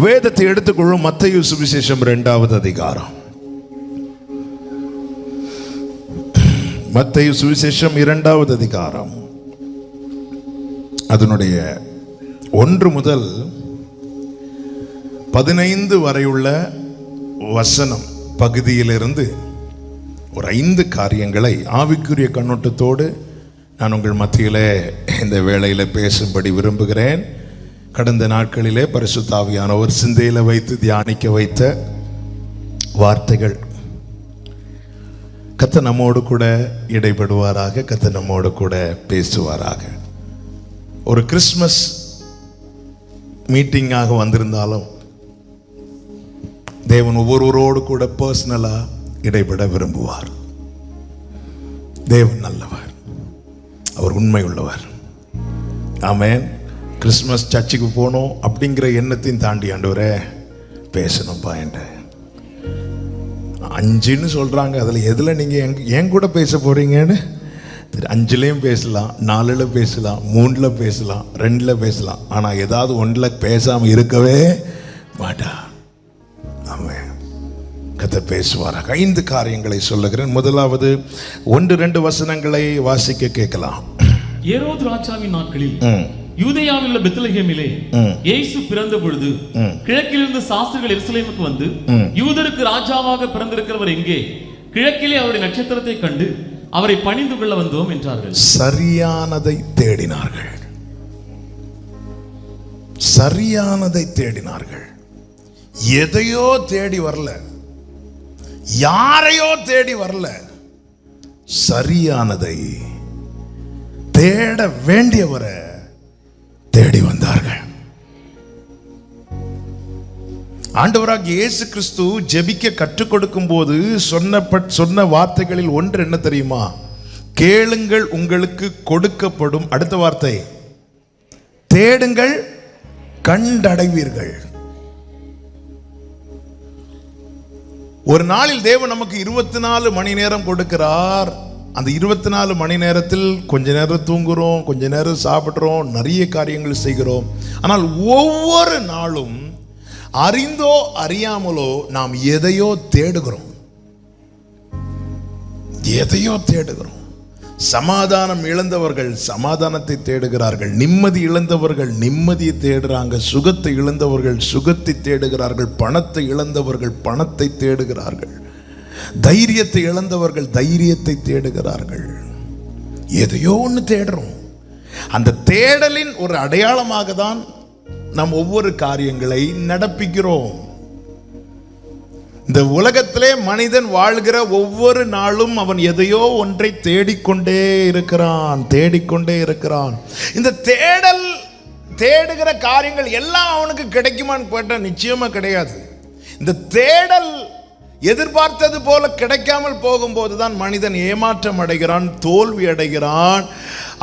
வேதத்தை எடுத்துக்கொள்ளும். மத்தேயு சுவிசேஷம் 2வது அதிகாரம். மத்தேயு சுவிசேஷம் 2வது அதிகாரம், அதனுடைய 1 முதல் 15 வரையுள்ள வசனம் பகுதியிலிருந்து ஒரு 5 காரியங்களை ஆவிக்குரிய கண்ணோட்டத்தோடு நான் உங்கள் மத்தியிலே இந்த வேளையில் பேசும்படி விரும்புகிறேன். கடந்த நாட்களிலே பரிசுத்த ஆவியானவர் சிந்தையில் வைத்து தியானிக்க வைத்த வார்த்தைகள். கர்த்தர் நம்மோடு கூட இடைபடுவாராக, கர்த்தர் நம்மோடு கூட பேசுவாராக. ஒரு கிறிஸ்மஸ் மீட்டிங்காக வந்திருந்தாலும் தேவன் ஒவ்வொருவரோடு கூட பர்சனலா இடைபட விரும்புவார். தேவன் நல்லவர், அவர் உண்மை உள்ளவர். ஆமென். கிறிஸ்மஸ் சர்ச்சுக்கு போகணும் அப்படிங்கிற எண்ணத்தையும் தாண்டி ஆண்டவரே பேசணும்ப்பா என்ற 5ன்னு சொல்றாங்க. அதில் எதில் நீங்கள் என் கூட பேச போறீங்கன்னு 5லையும் பேசலாம், 4ல் பேசலாம், 3ல் பேசலாம், 2ல் பேசலாம். ஆனால் ஏதாவது 1ல் பேசாமல் இருக்கவே மாட்டா. ஆமென். கர்த்தர் பேசுவாராக. 5 காரியங்களை சொல்லுகிறேன். முதலாவது 1-2 வசனங்களை வாசிக்க கேட்கலாம். ஏரோது ராஜாவின் நாட்களில் யூதேயாவில் உள்ள பெத்லகேமிலே இயேசு பிறந்த பொழுது கிழக்கிலிருந்து சாஸ்திரிகள் எருசலேமுக்கு வந்து, யூதருக்கு ராஜாவாக பிறந்திருக்கிறவர் எங்கே? கிழக்கிலே அவருடைய நட்சத்திரத்தை கண்டு அவரை பணிந்து கொள்ள வந்தோம் என்றார்கள். சரியானதை தேடினார்கள். சரியானதை தேடினார்கள். எதையோ தேடி வரல, யாரையோ தேடி வரல, சரியானதை தேட வேண்டியவரை தேடி வந்தார்கள். ஆண்டவராகிய இயேசு கிறிஸ்து ஜெபிக்க கற்றுக் கொடுக்கும் போது சொன்ன வார்த்தைகளில் ஒன்று என்ன தெரியுமா? கேளுங்கள் உங்களுக்கு கொடுக்கப்படும். அடுத்த வார்த்தை, தேடுங்கள் கண்டடைவீர்கள். ஒரு நாளில் தேவன் நமக்கு 24 மணி நேரம் கொடுக்கிறார். அந்த 24 மணி நேரத்தில் கொஞ்ச நேரம் தூங்குறோம், கொஞ்ச நேரம் சாப்பிட்றோம், நிறைய காரியங்கள் செய்கிறோம். ஆனால் ஒவ்வொரு நாளும் அறிந்தோ அறியாமலோ நாம் எதையோ தேடுகிறோம். எதையோ தேடுகிறோம். சமாதானம் இழந்தவர்கள் சமாதானத்தை தேடுகிறார்கள், நிம்மதி இழந்தவர்கள் நிம்மதியை தேடுறாங்க, சுகத்தை இழந்தவர்கள் சுகத்தை தேடுகிறார்கள், பணத்தை இழந்தவர்கள் பணத்தை தேடுகிறார்கள், தைரியத்தை இழந்தவர்கள் தைரியத்தை தேடுகிறார்கள். எதையோ ஒன்று தேடுறோம். அந்த தேடலின் ஒரு அடையாளமாக தான் நாம் ஒவ்வொரு காரியங்களை நடப்பிக்கிறோம். இந்த உலகத்திலே மனிதன் வாழ்கிற ஒவ்வொரு நாளும் அவன் எதையோ ஒன்றை தேடிக்கொண்டே இருக்கிறான். இந்த தேடுகிற காரியங்கள் எல்லாம் அவனுக்கு கிடைக்குமான்னு கேட்டா நிச்சயமா கிடையாது. இந்த தேடல் எதிர்பார்த்தது போல கிடைக்காமல் போகும்போது தான் மனிதன் ஏமாற்றம் அடைகிறான், தோல்வி அடைகிறான்.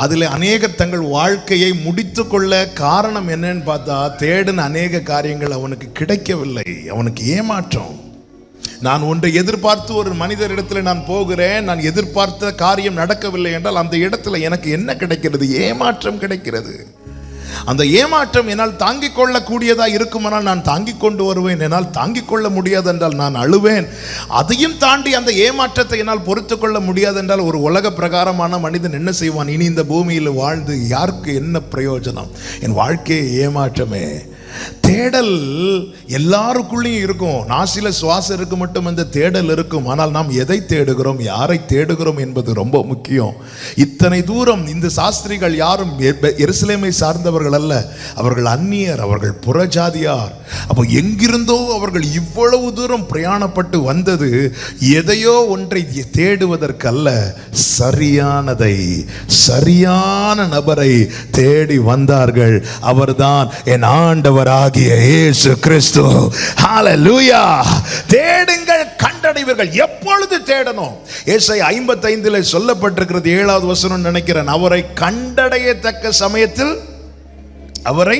அதில் அநேகர் தங்கள் வாழ்க்கையை முடித்து கொள்ள காரணம் என்னன்னு பார்த்தா, தேடின அநேக காரியங்கள் அவனுக்கு கிடைக்கவில்லை, அவனுக்கு ஏமாற்றம். நான் ஒன்றை எதிர்பார்த்து ஒரு மனிதரிடத்தில் நான் போகிறேன், நான் எதிர்பார்த்த காரியம் நடக்கவில்லை என்றால் அந்த இடத்துல எனக்கு என்ன கிடைக்கிறது? ஏமாற்றம் கிடைக்கிறது. அந்த ஏமாற்றம் என்னால் தாங்கிக் கொள்ளக்கூடியதா இருக்குமானால் நான் தாங்கிக் கொண்டு வருவேன், என்னால் தாங்கிக் கொள்ள முடியாது என்றால் நான் அழுவேன். அதையும் தாண்டி அந்த ஏமாற்றத்தை என்னால் பொறுத்து கொள்ள முடியாது என்றால் ஒரு உலக பிரகாரமான மனிதன் என்ன செய்வான்? இனி இந்த பூமியில் வாழ்ந்து யாருக்கு என்ன பிரயோஜனம்? என் வாழ்க்கையை ஏமாற்றமே. தேடல் எல்லாருக்குள்ளேயும் இருக்கும். நாசில சுவாசம் இருக்கு மட்டும் அந்த தேடல் இருக்கும். ஆனால் நாம் எதை தேடுகிறோம், யாரை தேடுகிறோம் என்பது ரொம்ப முக்கியம். இத்தனை தூரம் இந்த சாஸ்திரிகள் யாரும் எருசலேமை சார்ந்தவர்கள் அல்ல, அவர்கள் அந்நியர், அவர்கள் புறஜாதியார். அப்போ எங்கிருந்தோ அவர்கள் இவ்வளவு தூரம் பிரயாணப்பட்டு வந்தது எதையோ ஒன்றை தேடுவதற்கு அல்ல, சரியானதை, சரியான நபரை தேடி வந்தார்கள். அவர்தான் என் ஆண்டவராகிய இயேசு கிறிஸ்து. ஹல்லேலூயா. தேடுங்கள் கண்டடைவீர்கள். எப்பொழுது தேடணும்? ஏசாயா 55 சொல்லப்பட்டிருக்கிறது 7வது வசனம் நினைக்கிறேன். அவரை கண்டடையத்தக்க சமயத்தில் அவரை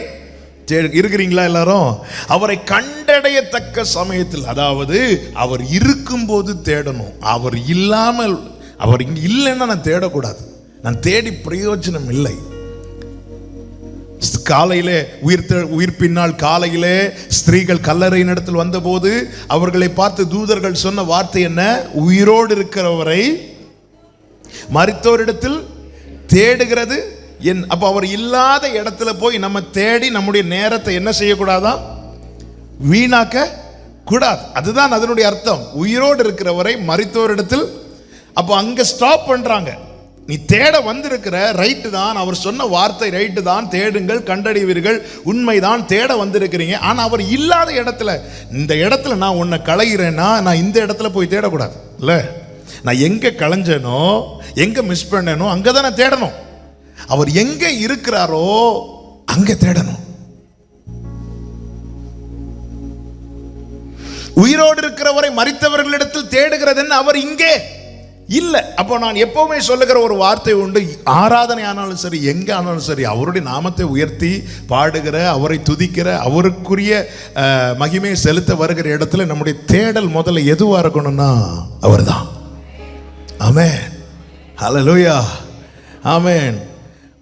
இருக்கிறீங்களா எல்லாரும்? அவரை கண்டடையத்தக்க சமயத்தில், அதாவது அவர் இருக்கும்போது தேடணும். அவர் இல்லாமல், அவர் இங்க இல்லைன்னா நான் தேடக்கூடாது. நான் தேடி பிரயோஜனம் இல்லை. காலையிலே உயிர்ப்பினால் காலையிலே ஸ்திரீகள் கல்லறையின் இடத்தில் வந்தபோது அவர்களை பார்த்து தூதர்கள் சொன்ன வார்த்தை என்ன? உயிரோடு இருக்கிறவரை மரித்தோரிடத்தில் தேடுகிறது என். அப்ப அவர் இல்லாத இடத்துல போய் நம்ம தேடி நம்முடைய நேரத்தை என்ன செய்யக்கூடாதா? வீணாக்க கூடாது. அதுதான் அதனுடைய அர்த்தம். உயிரோடு இருக்கிறவரை மரித்தோரிடத்தில். அப்போ அங்க ஸ்டாப் பண்றாங்க. நீ தேட வந்திருக்கிற, ரைட்டு தான், அவர் சொன்ன வார்த்தை ரைட்டு தான், தேடுங்கள் கண்டடைவீர்கள், உண்மைதான், தேட வந்திருக்கிறீங்க. ஆனால் அவர் இல்லாத இடத்துல, இந்த இடத்துல நான் உன்னை களைகிறேன்னா நான் இந்த இடத்துல போய் தேடக்கூடாது இல்லை. நான் எங்கே களைஞ்சேனோ, எங்கே மிஸ் பண்ணேனோ அங்கே தான் நான் தேடணும். அவர் எங்கே இருக்கிறாரோ அங்கே தேடணும். உயிரோடு இருக்கிறவரை மரித்தவர்களிடத்தில் தேடுகிறதுன்னு அவர் இங்கே இல்லை. அப்போ நான் எப்பவுமே சொல்லுகிற ஒரு வார்த்தை உண்டு, ஆராதனை ஆனாலும் சரி, எங்க ஆனாலும் சரி, அவருடைய நாமத்தை உயர்த்தி பாடுகிற, அவரை துதிக்கிற, அவருக்குரிய மகிமையை செலுத்த வருகிற இடத்துல நம்முடைய தேடல் முதல்ல எதுவா இருக்கணும்னா அவர்தான். ஆமென், ஹல்லேலூயா, ஆமென்.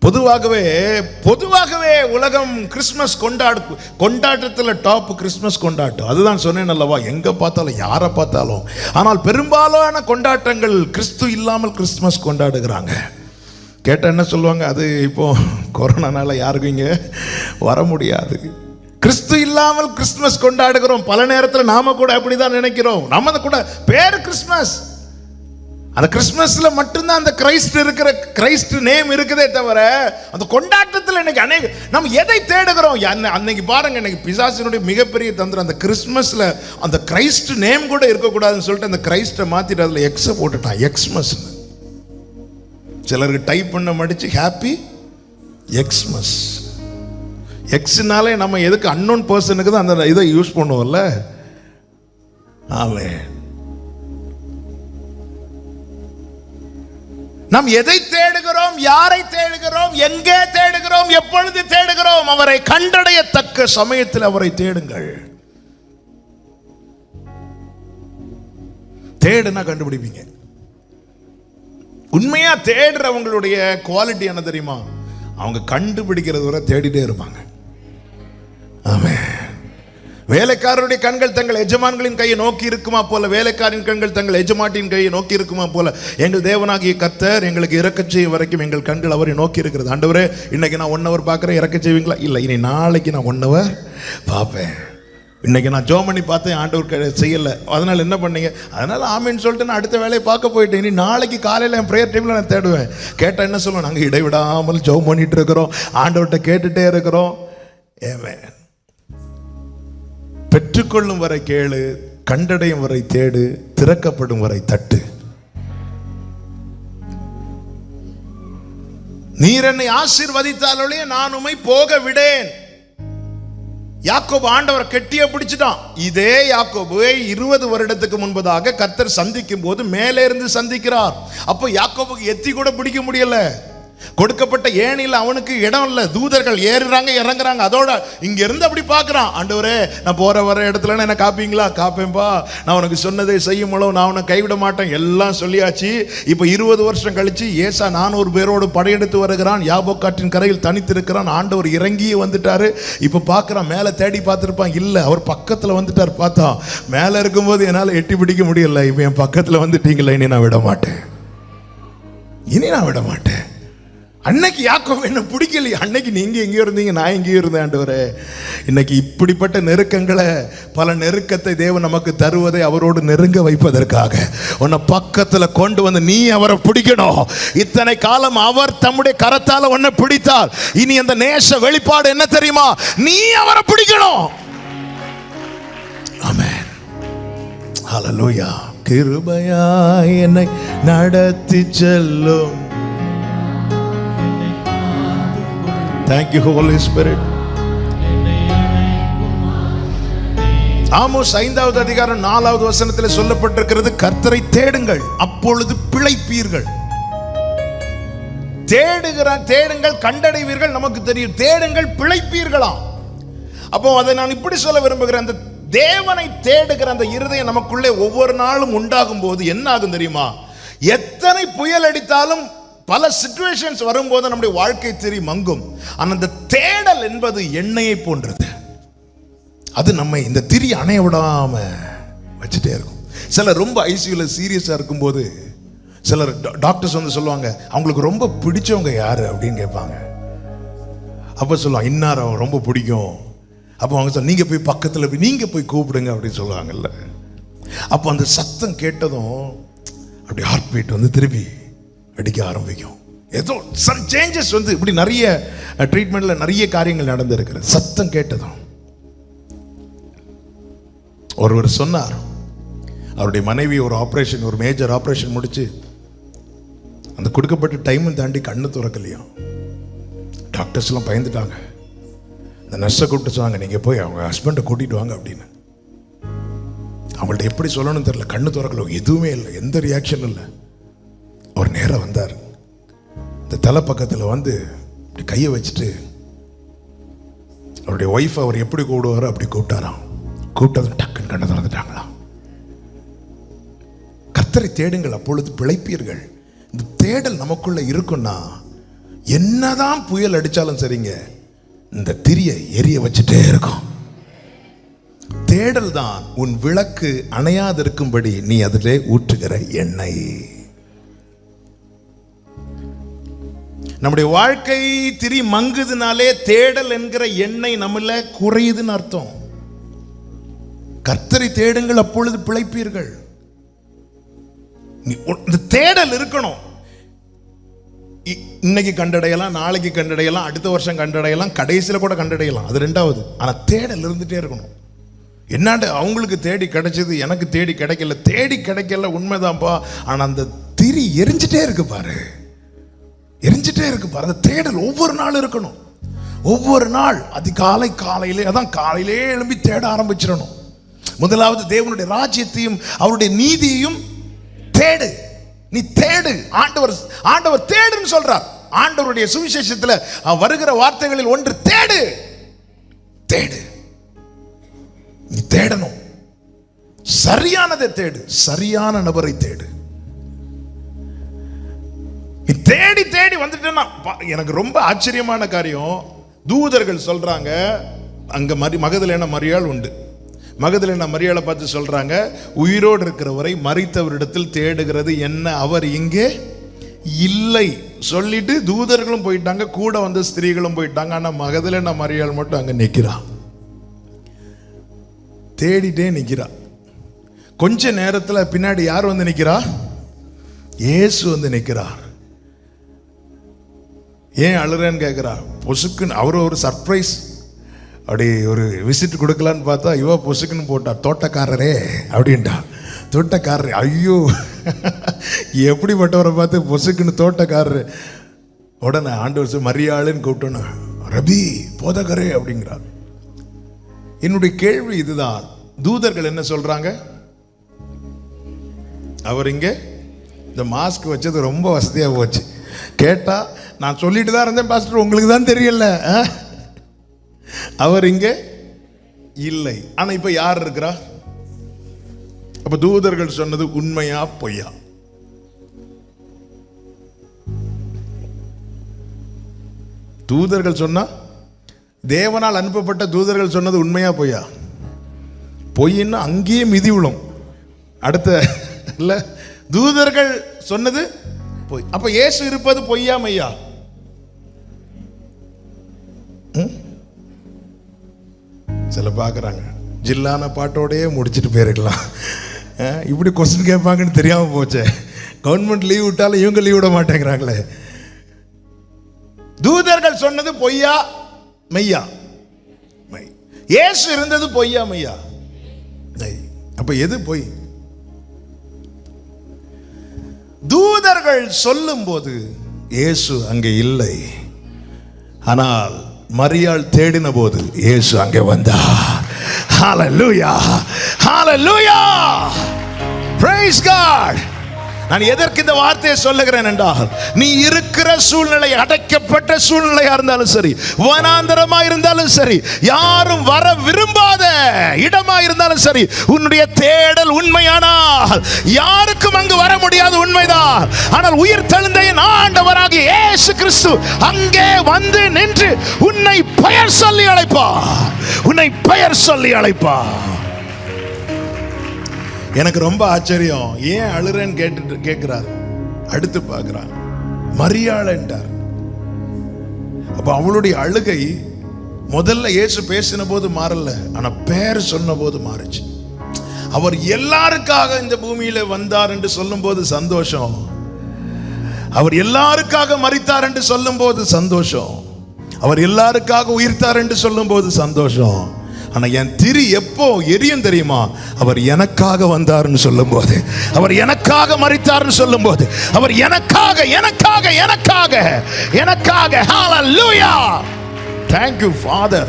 பொதுவாகவே உலகம் கிறிஸ்மஸ் கொண்டாட்டத்தில் டாப் கிறிஸ்மஸ் கொண்டாட்டம். அதுதான் சொன்னேன் அல்லவா, எங்க பார்த்தாலும் யாரை பார்த்தாலும். ஆனால் பெரும்பாலான கொண்டாட்டங்கள் கிறிஸ்து இல்லாமல் கிறிஸ்மஸ் கொண்டாடுகிறாங்க. கேட்டால் என்ன சொல்லுவாங்க? அது இப்போ கொரோனானால யாருக்கும் இங்கே வர முடியாது. கிறிஸ்து இல்லாமல் கிறிஸ்மஸ் கொண்டாடுகிறோம். பல நேரத்தில் நாம கூட அப்படிதான் நினைக்கிறோம். நம்ம கூட பேர் கிறிஸ்மஸ், அந்த கிறிஸ்மஸ்ல மட்டும்தான் அந்த கிரைஸ்ட் இருக்கிற, கிரைஸ்ட் நேம் இருக்குதே தவிர அந்த கொண்டாட்டத்தில் இன்னைக்கு அநேக நம்ம எதை தேடுகிறோம்? அன்னைக்கு பாருங்க, இன்னைக்கு பிசாசினுடைய மிகப்பெரிய தந்திரம், அந்த கிறிஸ்மஸ்ல அந்த கிரைஸ்ட் நேம் கூட இருக்கக்கூடாதுன்னு சொல்லிட்டு அந்த கிரைஸ்ட்டை மாத்திட்டு அதுல எக்ஸ போட்டுட்டான், எக்ஸ்மஸ். சிலருக்கு டைப் பண்ண மடிச்சு ஹாப்பி எக்ஸ்மஸ். எக்ஸ்னாலே நம்ம எதுக்கு அன்னோன் பர்சனுக்கு தான் அந்த இதை யூஸ் பண்ணுவோம்ல. ஆமென். நாம் எதை தேடுகிறோம், யாரை தேடுகிறோம், எங்கே தேடுகிறோம், எப்பொழுது தேடுகிறோம்? அவரை கண்டடையத்தக்க சமயத்தில் அவரை தேடுங்கள். தேடுனா கண்டுபிடிப்பீங்க. உண்மையா தேடுறவங்களுடைய குவாலிட்டி என்ன தெரியுமா? அவங்க கண்டுபிடிக்கிறது வரை தேடிட்டே இருப்பாங்க. ஆமென். வேலைக்காரருடைய கண்கள் தங்கள் எஜமான்களின் கையை நோக்கி இருக்குமா போல, வேலைக்காரின் கண்கள் தங்கள் எஜமாட்டின் கையை நோக்கி இருக்குமா போல, எங்கள் தேவனாகிய கர்த்தர் எங்களுக்கு இறக்கச் செய்யும் வரைக்கும் எங்கள் கண்கள் அவரை நோக்கி இருக்கிறது. ஆண்டவரே, இன்னைக்கு நான் 1 hour பார்க்குறேன், இறக்கச் செய்வீங்களா? இல்லை, இனி நாளைக்கு நான் 1 hour பார்ப்பேன். இன்னைக்கு நான் ஜோம் பண்ணி பார்த்தேன், ஆண்டவர் செய்யலை, அதனால என்ன பண்ணீங்க? அதனால ஆமீன்னு சொல்லிட்டு நான் அடுத்த வேலையை பார்க்க போயிட்டேன். இனி நாளைக்கு காலையில் என் ப்ரேயர் டைமில் நான் தேடுவேன். கேட்டால் என்ன சொல்லுவேன்? நாங்கள் இடைவிடாமல் ஜோம் பண்ணிட்டு இருக்கிறோம், ஆண்டவர்கிட்ட கேட்டுட்டே இருக்கிறோம். ஆமென். பெற்றுக்கொள்ளும் வரை கேளு, கண்டடையும் வரை தேடு, திறக்கப்படும் வரை தட்டு. நீர் என்னை ஆசீர்வதித்தாலே நான் உம்மை போக விடேன். யாக்கோபு ஆண்டவரை கெட்டியா பிடிச்சிட்டான். இதே யாக்கோபு 20 வருடத்துக்கு முன்பதாக கர்த்தர் சந்திக்கும் போது மேலே இருந்து சந்திக்கிறார். அப்போ யாக்கோபுக்கு எத்தி கூட பிடிக்க முடியல. கொடுக்கப்பட்ட ஏணியில் அவனுக்கு இடம் இல்லை. தூதர்கள் ஏறுறாங்க இறங்குறாங்க. அதோட இங்க இருந்து அப்படி பார்க்கறான். ஆண்டவரே, நான் போற வர இடத்துல என்ன காப்பீங்களா? காப்பேன்பா. நான் உனக்கு சொன்னதை செய்யுமளோ, நான் உன்னை கைவிட மாட்டேன். எல்லாம் சொல்லியாச்சு. இப்போ 20 வருஷம் கழிச்சு ஏசா 400 பேரோடு படையெடுத்து வருகிறான். யாபோக்காற்றின் கரையில் தனித்திருக்கிறான். ஆண்டவர் இறங்கி வந்துட்டாரு. இப்போ பார்க்கறான். மேலே தேடி பார்த்துருப்பான், இல்லை, அவர் பக்கத்தில் வந்துட்டார். பார்த்தா மேலே இருக்கும்போது என்னால் எட்டி பிடிக்க முடியல. இப்போ என் பக்கத்தில் வந்துட்டீங்களா, இனி நான் விட மாட்டேன், இனி நான் விட மாட்டேன். அன்னைக்கு யாக்கோபு என்ன பிடிக்கலையே, அன்னைக்கு நீங்க எங்கேயோ இருந்தீங்க, நான் எங்கேயோ இருந்தேன். ஆண்டவரே, இன்னைக்கு இப்படிப்பட்ட நெருக்கங்களை, பல நெருக்கத்தை தேவன் நமக்கு தருவதை அவரோடு நெருங்க வைப்பதற்காக உன்னை பக்கத்துல கொண்டு வந்து நீ அவரை பிடிக்கணும். இத்தனை காலம் அவர் தம்முடைய கரத்தால உன்னை பிடித்தார். இனி அந்த நேச வெளிப்பாடு என்ன தெரியுமா? நீ அவரை பிடிக்கணும். ஆமென், ஹல்லேலூயா. கிருபையாய் என்னை நடத்தி செல்லும். Thank you, Holy Spirit. Amos 5வது அதிகாரம் 4வது வசனத்தில் சொல்லப்பட்டிருக்கிறது, கர்த்தரை தேடுங்கள், அப்பொழுது பிழைப்பீர்கள். தேடுங்கள் கண்டடைவீர்கள். நமக்கு தெரியும், தேடுங்கள் பிழைப்பீர்களாம். அப்போ அதை நான் இப்படி சொல்ல விரும்புகிறேன். அந்த தேவனை தேடுகிற அந்த இருதயம் நமக்குள்ளே ஒவ்வொரு நாளும் உண்டாகும் போது என்ன ஆகும் தெரியுமா? எத்தனை புயல் அடித்தாலும் பல சிச்சுவேஷன்ஸ் வரும்போது நம்முடைய வாழ்க்கை திரி மங்கும். ஆனால் அந்த தேடல் என்பது எண்ணெயை போன்றது. அது நம்ம இந்த திரி அணைய விடாம வச்சுட்டே இருக்கும். சிலர் ரொம்ப ஐசியூல சீரியஸா இருக்கும்போது சிலர் டாக்டர்ஸ் வந்து சொல்லுவாங்க, அவங்களுக்கு ரொம்ப பிடிச்சவங்க யாரு அப்படின்னு கேட்பாங்க. அப்போ சொல்லுவாங்க, இன்னார் அவங்க ரொம்ப பிடிக்கும். அப்போ அவங்க சொல்ல, நீங்க போய் பக்கத்தில் போய் நீங்க போய் கூப்பிடுங்க அப்படின்னு சொல்லுவாங்கல்ல. அப்போ அந்த சத்தம் கேட்டதும் அப்படி ஹார்ட் பீட் வந்து திருப்பி அடிக்க ஆரம்பிக்கும். ஏதோ சம் சேஞ்சஸ் வந்து இப்படி நிறைய ட்ரீட்மெண்ட்ல நிறைய காரியங்கள் நடந்திருக்கிறது. சத்தம் கேட்டதும் ஒருவர் சொன்னார், அவருடைய மனைவி ஒரு ஆப்ரேஷன், ஒரு மேஜர் ஆப்ரேஷன் முடிச்சு அந்த கொடுக்கப்பட்ட டைம் தாண்டி கண்ணு திறக்கலையா. டாக்டர்ஸ்லாம் பயந்துட்டாங்க. அந்த நர்ஸை கூப்பிட்டு சொன்னாங்க, நீங்கள் போய் அவங்க ஹஸ்பண்டை கூட்டிட்டு வாங்க அப்படின்னு. அவங்கள்ட்ட எப்படி சொல்லணும்னு தெரியல, கண்ணு திறக்கல, எதுவுமே இல்லை, எந்த ரியாக்ஷன் இல்லை. அவர் நேராக வந்தார், இந்த தலை பக்கத்தில் வந்து இப்படி கையை வச்சுட்டு அவருடைய ஒய்ஃப் அவர் எப்படி கூப்பிடுவாரோ அப்படி கூப்பிட்டாராம். கூப்பிட்டதும் டக்குன்னு கண்ணை திறந்துட்டாங்களாம். கர்த்தரை தேடுங்கள், அப்பொழுது பிழைப்பீர்கள். இந்த தேடல் நமக்குள்ள இருக்குன்னா என்னதான் புயல் அடிச்சாலும் சரிங்க, இந்த திரியை எரிய வச்சுட்டே இருக்கும். தேடல் தான் உன் விளக்கு அணையாதிருக்கும்படி நீ அதிலே ஊற்றுகிற எண்ணெய். நம்முடைய வாழ்க்கை திரி மங்குதுனாலே தேடல் என்கிற எண்ணெய் நம்மள குறையுதுன்னு அர்த்தம். கர்த்தரை தேடுங்கள், அப்பொழுது பிழைப்பீர்கள். இந்த தேடல் இருக்கணும். இன்னைக்கு கண்டடையலாம், நாளைக்கு கண்டடையலாம், அடுத்த வருஷம் கண்டடையலாம், கடைசியில் கூட கண்டடையலாம், அது ரெண்டாவது. ஆனால் தேடல் இருந்துட்டே இருக்கணும். என்னாண்ட அவங்களுக்கு தேடி கிடைச்சது, எனக்கு தேடி கிடைக்கல. தேடி கிடைக்கல உண்மைதான்ப்பா, ஆனால் அந்த திரி எரிஞ்சிட்டே இருக்கு பாரு, எரிஞ்சிட்டே இருக்கு பாரு. அந்த தேடல் ஒவ்வொரு நாள் இருக்கணும். ஒவ்வொரு நாள் காலையிலே, அதான் காலையிலே எழும்பி தேட ஆரம்பிச்சிடணும். முதலாவது தேவனுடைய ராஜ்யத்தையும் அவருடைய நீதியையும் தேடு. நீ தேடு. ஆண்டவர் தேடுன்னு சொல்றார். ஆண்டவருடைய சுவிசேஷத்துல வருகிற வார்த்தைகளில் ஒன்று தேடு. தேடு, நீ தேடணும். சரியானதை தேடு, சரியான நபரை தேடு. நீ தேடி தேடி வந்துட்டேன்னா, எனக்கு ரொம்ப ஆச்சரியமான காரியம், தூதர்கள் சொல்றாங்க, அங்க மகதலேனா மரியாள் உண்டு. மகதலேனா மரியாளை பார்த்து சொல்றாங்க, உயிரோடு இருக்கிறவரை மரித்தவரிடத்தில் தேடுகிறது என்ன, அவர் இங்கே இல்லை சொல்லிட்டு தூதர்களும் போயிட்டாங்க, கூட வந்த ஸ்திரீகளும் போயிட்டாங்க. ஆனா மகதலேனா மரியாள் மட்டும் அங்க நிக்கிறா, தேடிட்டே நிக்கிறா. கொஞ்ச நேரத்துல பின்னாடி யார் வந்து நிக்கிறா? இயேசு வந்து நிக்கிறார். ஏன் அழுறேன்னு கேட்கிறா. பொசுக்குன்னு அவர் ஒரு சர்ப்ரைஸ், அப்படி ஒரு விசிட் கொடுக்கலான்னு பார்த்தா இவ பொசுக்குன்னு போட்டார், தோட்டக்காரரே அப்படின்ட்டா. தோட்டக்காரரே, ஐயோ எப்படிப்பட்டவரை பார்த்து பொசுக்குன்னு தோட்டக்காரரு. உடனே ஆண்டவர் மரியாளுன்னு கூப்பிட்டோன்னு, ரபி போதகரே அப்படிங்கிறார். என்னுடைய கேள்வி இதுதான், தூதர்கள் என்ன சொல்றாங்க? அவர் இங்கே, இந்த மாஸ்க் வச்சது ரொம்ப வசதியாக போச்சு. கேட்டா நான் சொல்லிட்டு தான் இருந்தேன் பாஸ்டர், உங்களுக்கு தான் தெரியல, அவர் இங்கே இல்லை. ஆனா இப்ப யார் இருக்கிறா? அப்ப தூதர்கள் சொன்னது உண்மையா பொய்யா? தூதர்கள் சொன்னா, தேவனால் அனுப்பப்பட்ட தூதர்கள் சொன்னது உண்மையா பொய்யா? பொய்ன்னா அங்கேயே மிதி விழும். அடுத்த இல்ல, தூதர்கள் சொன்னது பொய். அப்ப இயேசு இருப்பது பொய்யா மையா? சில பார்க்குறாங்க, ஜில்லான பாட்டோடையே முடிச்சுட்டு போயிருக்கலாம். இப்படி கொஸ்டின் கேட்பாங்கன்னு தெரியாமல் போச்சே. கவர்மெண்ட் லீவ் விட்டாலும் இவங்க லீவ் விட மாட்டேங்கிறாங்களே. தூதர்கள் சொன்னது பொய்யா மெய்யா? இயேசு இருந்தது பொய்யா மெய்யா? அப்ப எது பொய்? தூதர்கள் சொல்லும் போது இயேசு அங்கே இல்லை, ஆனால் மரியாள் தேடின போது இயேசு அங்கே வந்தார். ஹalleluya, hallelujah, praise God. நான் எதற்கு இந்த வார்த்தையை சொல்லுகிறேன் என்றால், நீ இருக்கிற சூழ்நிலை அடைக்கப்பட்ட சூழ்நிலையா இருந்தாலும் சரி, வனாந்தரமா இருந்தாலும் சரி, யாரும் வர விரும்பாத இடமா இருந்தாலும் சரி, உன்னுடைய தேடல் உண்மையானால் யாருக்கும் அங்கு வர முடியாது, உண்மைதான். ஆனால் உயிர் தெழுந்த என் ஆண்டவராகிய இயேசு கிறிஸ்து அங்கே வந்து நின்று உன்னை பெயர் சொல்லி அழைப்பார், உன்னை பெயர் சொல்லி அழைப்பார். எனக்கு ரொம்ப ஆச்சரியம். ஏன் அழுறேன்னு கேட்கிறார். அடுத்து பார்க்கிறார், மரியாள் என்றார். அப்ப அவளுடைய அழுகை முதல்ல இயேசு பேசின போது மாறல, ஆனா பேர் சொன்ன போது மாறுச்சு. அவர் எல்லாருக்காக இந்த பூமியில வந்தார் என்று சொல்லும் போது சந்தோஷம், அவர் எல்லாருக்காக மரித்தார் என்று சொல்லும் போது சந்தோஷம், அவர் எல்லாருக்காக உயிர்த்தார் என்று சொல்லும் போது சந்தோஷம். ஆனா என் திரி எப்போ எரியும் தெரியுமா? அவர் எனக்காக வந்தார்னு சொல்லும் போது, அவர் எனக்காக மரித்தார்னு சொல்லும் போது, அவர் எனக்காக எனக்காக எனக்காக எனக்காக. ஹalleluya, thank you father.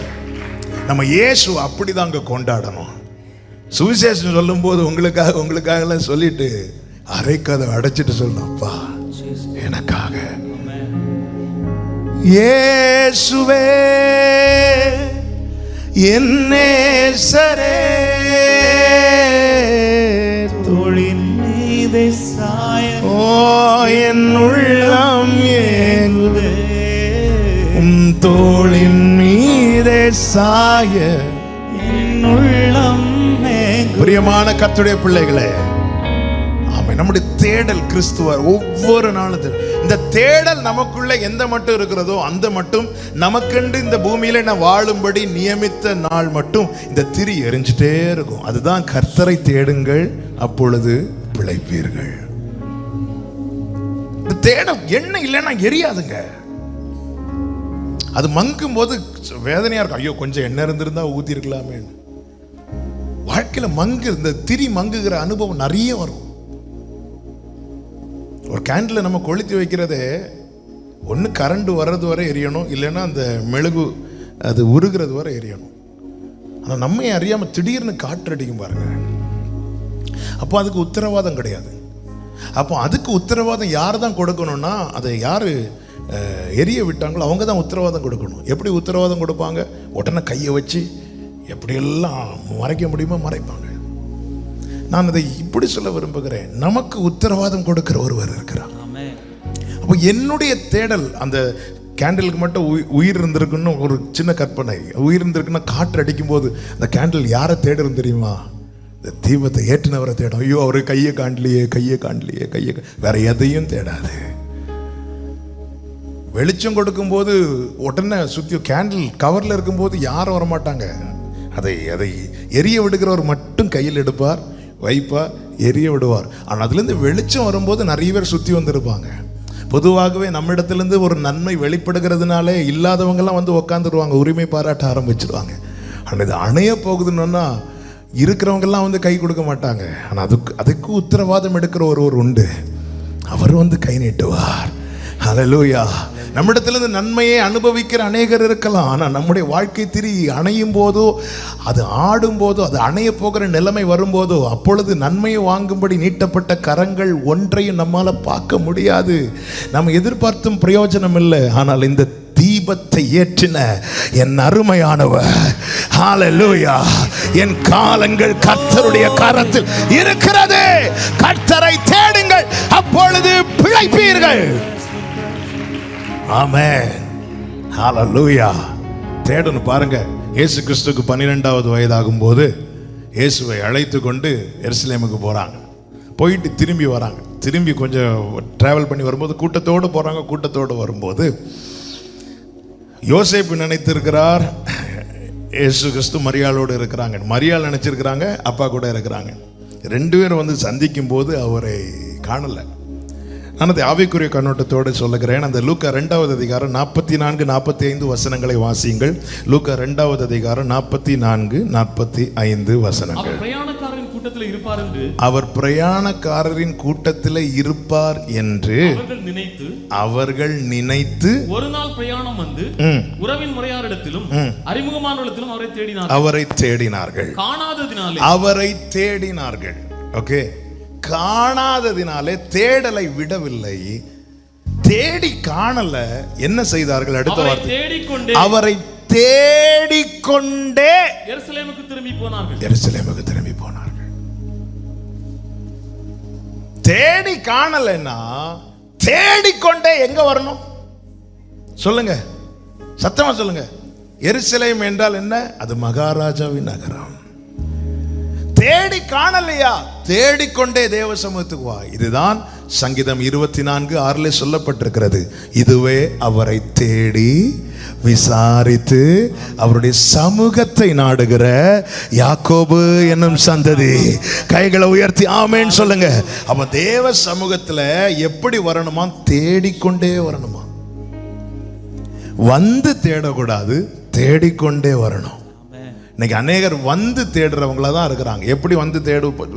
நம்ம இயேசு அப்படிதாங்க கொண்டாடணும். சுவிசேஷம் சொல்லும் போது உங்களுக்காக எல்லாம் சொல்லிட்டு அரைக்கதை அடைச்சிட்டு சொல்லணும், அப்பா எனக்காக. இயேசுவே என் நேசரே, தோளின் மீது சாய, ஓ என் உள்ளம் ஏங்குதே, தோளின் மீதே சாய என் உள்ளம் ஏங்குதே. பிரியமான கர்த்தருடைய பிள்ளைகளே, நம்முடைய தேடல் கிறிஸ்துவர் ஒவ்வொரு நாளும். இந்த தேடல் நமக்குள்ள எந்த மட்டும் இருக்கிறதோ அந்த மட்டும் நமக்கென்று இந்த பூமியில நான் வாழும்படி நியமித்த நாள் மட்டும் இந்த திரி எரிஞ்சிட்டே இருக்கும். அதுதான் கர்த்தரை தேடுங்கள் அப்பொழுது பிழைப்பீர்கள். இந்த தேடல் எண்ணெய் இல்லைன்னா எரியாதுங்க. அது மங்கும் போது வேதனையா இருக்கும். ஐயோ கொஞ்சம் எண்ணெய் இருந்திருந்தா ஊத்தி இருக்கலாமே. வாழ்க்கையில இந்த திரி மங்குகிற அனுபவம் நிறைய வரும். ஒரு கேண்டில் நம்ம கொளுத்தி வைக்கிறதே ஒன்று கரண்ட் வர்றது வரை எரியணும், இல்லைன்னா அந்த மெழுகு அது உருகிறது வரை எரியணும். ஆனால் நம்ம அறியாமல் திடீர்னு காற்று அடிக்கும் பாருங்க, அப்போ அதுக்கு உத்தரவாதம் கிடையாது. அப்போ அதுக்கு உத்தரவாதம் யார் தான் கொடுக்கணும்னா, அதை யார் எரிய விட்டாங்களோ அவங்க தான் உத்தரவாதம் கொடுக்கணும். எப்படி உத்தரவாதம் கொடுப்பாங்க? உடனே கையை வச்சு எப்படியெல்லாம் மறைக்க முடியுமோ மறைப்பாங்க. நான் அதை இப்படி சொல்ல விரும்புகிறேன், நமக்கு உத்தரவாதம் கொடுக்கிற ஒருவர் இருக்கிறார். அப்போ என்னுடைய தேடல் அந்த கேண்டிலுக்கு மட்டும் உயிர் இருந்திருக்குன்னு ஒரு சின்ன கற்பனை. உயிர் இருந்திருக்குன்னா காற்று அடிக்கும் போது அந்த கேண்டில் யாரை தேடும் தெரியுமா? இந்த தீபத்தை ஏற்றினவரை தேடும். ஐயோ அவரு கையை காண்டலையே, கையை காண்டலையே, கையை வேற எதையும் தேடாது. வெளிச்சம் கொடுக்கும் போது உடனே சுத்தி கேண்டில் கவர்ல இருக்கும்போது யாரும் வரமாட்டாங்க. அதை எரிய விடுகிறவர் மட்டும் கையில் எடுப்பார், வைப்பார், எரிய விடுவார். ஆனால் அதுலேருந்து வெளிச்சம் வரும்போது நிறைய பேர் சுற்றி வந்திருப்பாங்க. பொதுவாகவே நம்மிடத்துலேருந்து ஒரு நன்மை வெளிப்படுகிறதுனாலே இல்லாதவங்கெல்லாம் வந்து உக்காந்துருவாங்க, உரிமை பாராட்ட ஆரம்பிச்சிருவாங்க. ஆனால் இது அணைய போகுதுன்னா இருக்கிறவங்கெல்லாம் வந்து கை கொடுக்க மாட்டாங்க. ஆனால் அதுக்கு உத்தரவாதம் எடுக்கிற ஒருவர் உண்டு, அவர் வந்து கை நீட்டுவார். ஹல்லேலூயா. நம்மிடத்திலிருந்து நன்மையை அனுபவிக்கிற அநேகர் இருக்கலாம். ஆனால் நம்முடைய வாழ்க்கை திரி அணையும் போதோ, அது ஆடும் போதோ, அது அணைய போகிற நிலைமை வரும்போதோ, அப்பொழுது நன்மையை வாங்கும்படி நீட்டப்பட்ட கரங்கள் ஒன்றையும் நம்மால பார்க்க முடியாது. நம்ம எதிர்பார்த்தும் பிரயோஜனம் இல்லை. ஆனால் இந்த தீபத்தை ஏற்றின என் அருமையானவர், ஹல்லேலூயா, என் காலங்கள் கர்த்தருடைய கரத்தில் இருக்கிறது. கர்த்தரை தேடுங்கள், அப்பொழுது பிழைப்பீர்கள். ஆமென், ஹல்லேலூயா. தேடணும் பாருங்க. இயேசு கிறிஸ்துக்கு 12வது வயதாகும் போது இயேசுவை அழைத்து கொண்டு எருசலேமுக்கு போறாங்க. போயிட்டு திரும்பி வராங்க. திரும்பி கொஞ்சம் டிராவல் பண்ணி வரும்போது கூட்டத்தோடு போறாங்க. கூட்டத்தோடு வரும்போது யோசேப்பு நினைத்திருக்கிறார் இயேசு கிறிஸ்து மரியாளோடு இருக்கிறாங்க. மரியாள் நினைச்சிருக்கிறாங்க அப்பா கூட இருக்கிறாங்க. ரெண்டு பேரும் வந்து சந்திக்கும் போது அவரை காணலை. நான் அதை ஆவிக்குரிய கண்ணோட்டத்தோடு சொல்லுகிறேன். அந்த லூக்கா 2வது அதிகாரம் 44, 45 வசனங்களை வாசியுங்கள். லூக்கா 2வது அதிகாரம் 44, 45 வசனங்கள். அவர் பிரயாணக்காரரின் கூட்டத்தில் இருப்பார் என்று அவர்கள் நினைத்து ஒரு நாள் பிரயாணம் வந்து உறவின் முறையாரிடத்திலும் அறிமுகமானவரிடத்திலும் அவரை தேடினார்கள். காணாததினாலே அவரை தேடினார்கள். ஓகே, காணாததினாலே தேடலை விடவில்லை. தேடி காணல, என்ன செய்தார்கள்? அடுத்த வார்த்தை, அவரை தேடிக்கொண்டே எருசலேமுக்கு திரும்பி போனார்கள். எருசலேமுக்கு திரும்பி போனார்கள். தேடி காணலைன்னா தேடிக்கொண்டே எங்க வரணும் சொல்லுங்க, சத்தமா சொல்லுங்க. எருசலேம் என்றால் என்ன? அது மகாராஜாவின் நகரம். தேடி காணலையா? தேடிக்கொண்டே தேவ சமூகத்துக்கு வா. இதுதான் சங்கீதம் 24:6 சொல்லப்பட்டிருக்கிறது. இதுவே அவரை தேடி விசாரித்து அவருடைய சமூகத்தை நாடுகிற யாக்கோபு என்னும் சந்ததி. கைகளை உயர்த்தி ஆமென் சொல்லுங்க. அப்ப தேவ சமூகத்துல எப்படி வரணுமா? தேடிக்கொண்டே வரணுமா? வந்து தேடக்கூடாது, தேடிக்கொண்டே வரணும். இன்னைக்கு அநேகர் வந்து தேடுறவங்களா தான் இருக்கிறாங்க. எப்படி வந்து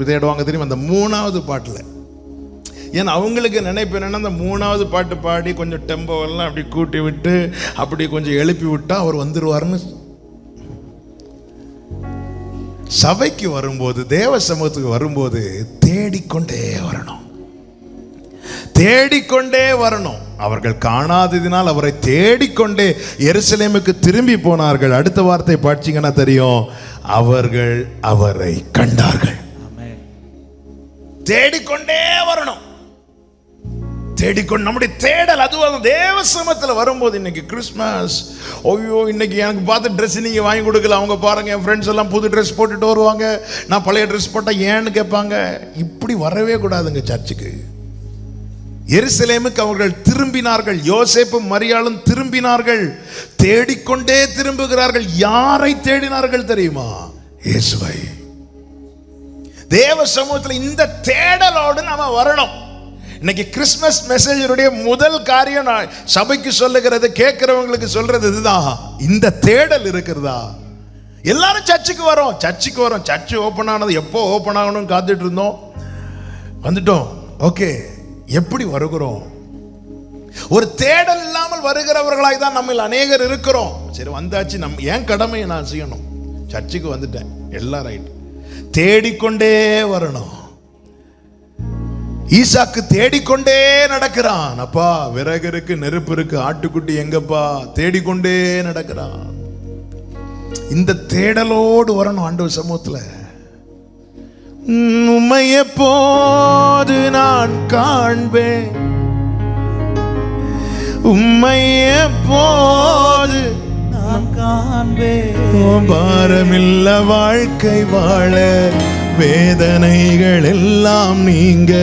தேடுவாங்க தெரியும்? அந்த 3வது பாட்டுல. ஏன்னா அவங்களுக்கு நினைப்பு என்னன்னா, அந்த 3வது பாட்டு பாடி கொஞ்சம் டெம்போவெல்லாம் அப்படி கூட்டி விட்டு அப்படி கொஞ்சம் எழுப்பி விட்டா அவர் வந்துருவாருன்னு. சபைக்கு வரும்போது, தேவ சமூகத்துக்கு வரும்போது தேடிக்கொண்டே வரணும், தேடிக்கொண்டே வரணும். அவர்கள் காணாததினால் அவரை தேடிக்கொண்டே எருசலேமுக்கு திரும்பி போனார்கள். அடுத்த வார்த்தை படிச்சீங்கன்னா தெரியும், அவர்கள் அவரை கண்டார்கள். தேடிக்கொண்டே வரணும், தேடிக்கொண்டு. நம்முடைய தேடல் அதுவும் தேவ சமூகத்தில் வரும்போது. இன்னைக்கு கிறிஸ்மஸ், ஐயோ இன்னைக்கு எனக்கு பார்த்து ட்ரெஸ் நீங்க வாங்கி கொடுக்கல. அவங்க பாருங்க, என் ஃப்ரெண்ட்ஸ் எல்லாம் புது ட்ரெஸ் போட்டுட்டு வருவாங்க, நான் பழைய ட்ரெஸ் போட்டா ஏன்னு கேட்பாங்க. இப்படி வரவே கூடாதுங்க சர்ச்சுக்கு. எருசலேமுக்கு அவர்கள் திரும்பினார்கள். யோசேப்பும் மரியாளும் திரும்பினார்கள், தேடிக்கொண்டே திரும்புகிறார்கள். யாரை தேடினார்கள் தெரியுமா? இயேசுவை. தேவ சமூகத்தில் இந்த தேடலோடு நாம வரணும். இன்னைக்கு கிறிஸ்மஸ் மெசேஜருடைய முதல் காரியம் நான் சபைக்கு சொல்லுகிறது, கேட்கிறவங்களுக்கு சொல்றது இதுதான். இந்த தேடல் இருக்கிறதா? எல்லாரும் சர்ச்சுக்கு வரோம், சர்ச்சு ஓபன் ஆனது எப்போ ஓபன் ஆகணும்னு காத்துட்டு இருந்தோம், வந்துட்டோம். ஓகே, எப்படி வருகிறோம்? ஒரு தேடல் இல்லாமல் வருகிறவர்களாய் தான் நம்ம அநேகர் இருக்கிறோம். சரி வந்தாச்சு, நம்ம ஏன் கடமையை நான் செய்யணும், சர்ச்சுக்கு வந்துட்டேன், எல்லாம் ரைட். தேடிக்கொண்டே வரணும். ஈசாக்கு தேடிக்கொண்டே நடக்கிறான். அப்பா விறகு இருக்கு, நெருப்பு இருக்கு, ஆட்டுக்குட்டி எங்கப்பா? தேடிக்கொண்டே நடக்கிறான். இந்த தேடலோடு வரணும் ஆண்டவர் சமூகத்துல. உம்மை எப்போது நான் காண்பேன், உம்மை எப்போது நான் காண்பேன். பாரமில்ல வாழ்க்கை வாழ, வேதனைகள் எல்லாம் நீங்க,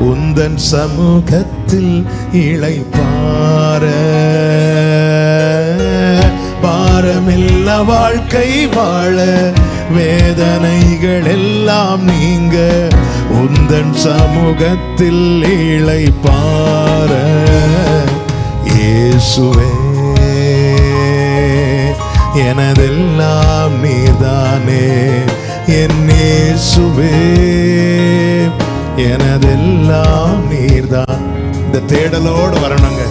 உந்தன் சமூகத்தில் இளைப்பாற. பாரமில்ல வாழ்க்கை வாழ, வேதனைகள் எல்லாம் நீங்க, உந்தன் சமூகத்தில் இளைப்பாற. இயேசுவே எனதெல்லாம் நீதானே, என் இயேசுவே எனதெல்லாம் நீர்தான். இந்த தேடலோடு வரணுங்க,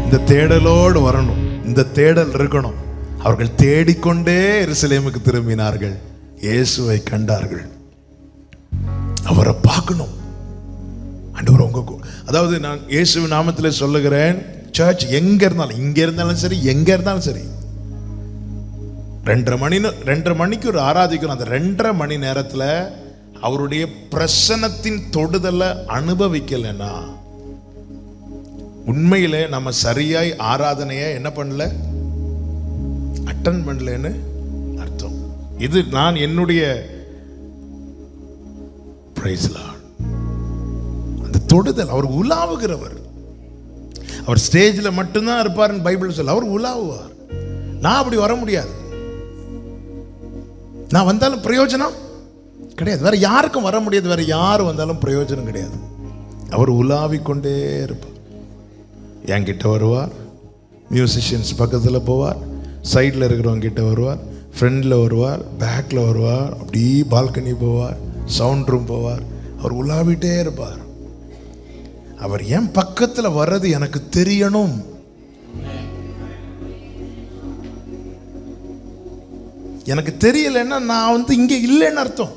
இந்த தேடலோடு வரணும், இந்த தேடல் இருக்கணும். அவர்கள் தேடிக்கொண்டே எருசலேமுக்கு திரும்பினார்கள், இயேசுவை கண்டார்கள். அவரை பார்க்கணும். ஆண்டவர் அதாவது நான் இயேசுவின் நாமத்திலே சொல்லுகிறேன், சர்ச் எங்க இருந்தாலும், இங்க இருந்தாலும் சரி, எங்க இருந்தாலும் சரி, 2:30 மணிக்கு ஒரு ஆராதிக்கணும். அந்த 2:30 மணி நேரத்துல அவருடைய பிரசன்னத்தின் தொடுதலை அனுபவிக்கலைன்னா உண்மையிலே நம்ம சரியாய் ஆராதனையை என்ன பண்ணல, அட்டன் பண்ணலன்னு அர்த்தம். இது நான் என்னுடைய பிரைஸ் லார்ட். அந்த தொடுதல், அவர் உலாவுகிறவர். அவர் ஸ்டேஜ்ல மட்டும்தான் இருப்பார் பைபிள் சொல்ல, அவர் உலாவுவார். நான் அப்படி வர முடியாது. நான் வந்தாலும் பிரயோஜனம் கிடையாது. வேற யாருக்கும் வர முடியாது, வேற யார் வந்தாலும் பிரயோஜனம் கிடையாது. அவர் உலாவிக்கொண்டே இருப்பார். என்கிட்ட வருவார், மியூசிஷியன்ஸ் பக்கத்தில் போவார், சைடில் இருக்கிறவங்க கிட்ட வருவார், ஃப்ரண்டில் வருவார், பேக்கில் வருவார், அப்படி பால்கனி போவார், சவுண்ட் ரூம் போவார். அவர் உலாவிட்டே இருப்பார். அவர் என் பக்கத்தில் வர்றது எனக்கு தெரியணும். எனக்கு தெரியலைன்னா நான் இங்கே இல்லைன்னு அர்த்தம்.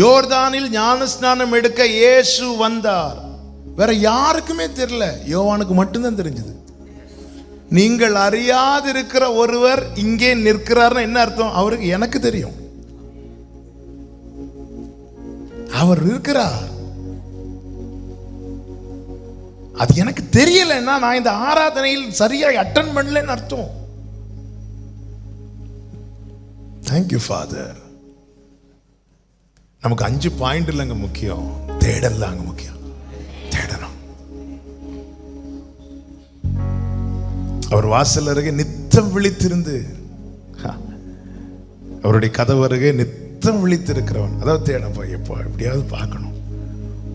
யோர்தானில் ஞானஸ்நானம் எடுக்க இயேசு வந்தார். வேற யாருக்குமே தெரியல, யோவானுக்கு மட்டும்தான் தெரிஞ்சது. நீங்கள் அறியாதிருக்கிற ஒருவர் இங்கே நிற்கிறார்னு என்ன அர்த்தம்? அவருக்கு எனக்கு தெரியும், அவர் இருக்கிறார். அது எனக்கு தெரியலன்னா நான் இந்த ஆராதனையில் சரியாய் அட்டன் பண்ணலன்னு அர்த்தம். Thank you father. நமக்கு 5 பாயிண்ட் இல்லைங்க முக்கியம், தேடல் அங்க முக்கியம். தேடணும். அவர் வாசல் அருகே நித்தம் விழித்திருந்து, அவருடைய கதவு அருகே நித்தம் விழித்திருக்கிறவன். அதாவது தேடப்போ எப்போ எப்படியாவது பார்க்கணும்,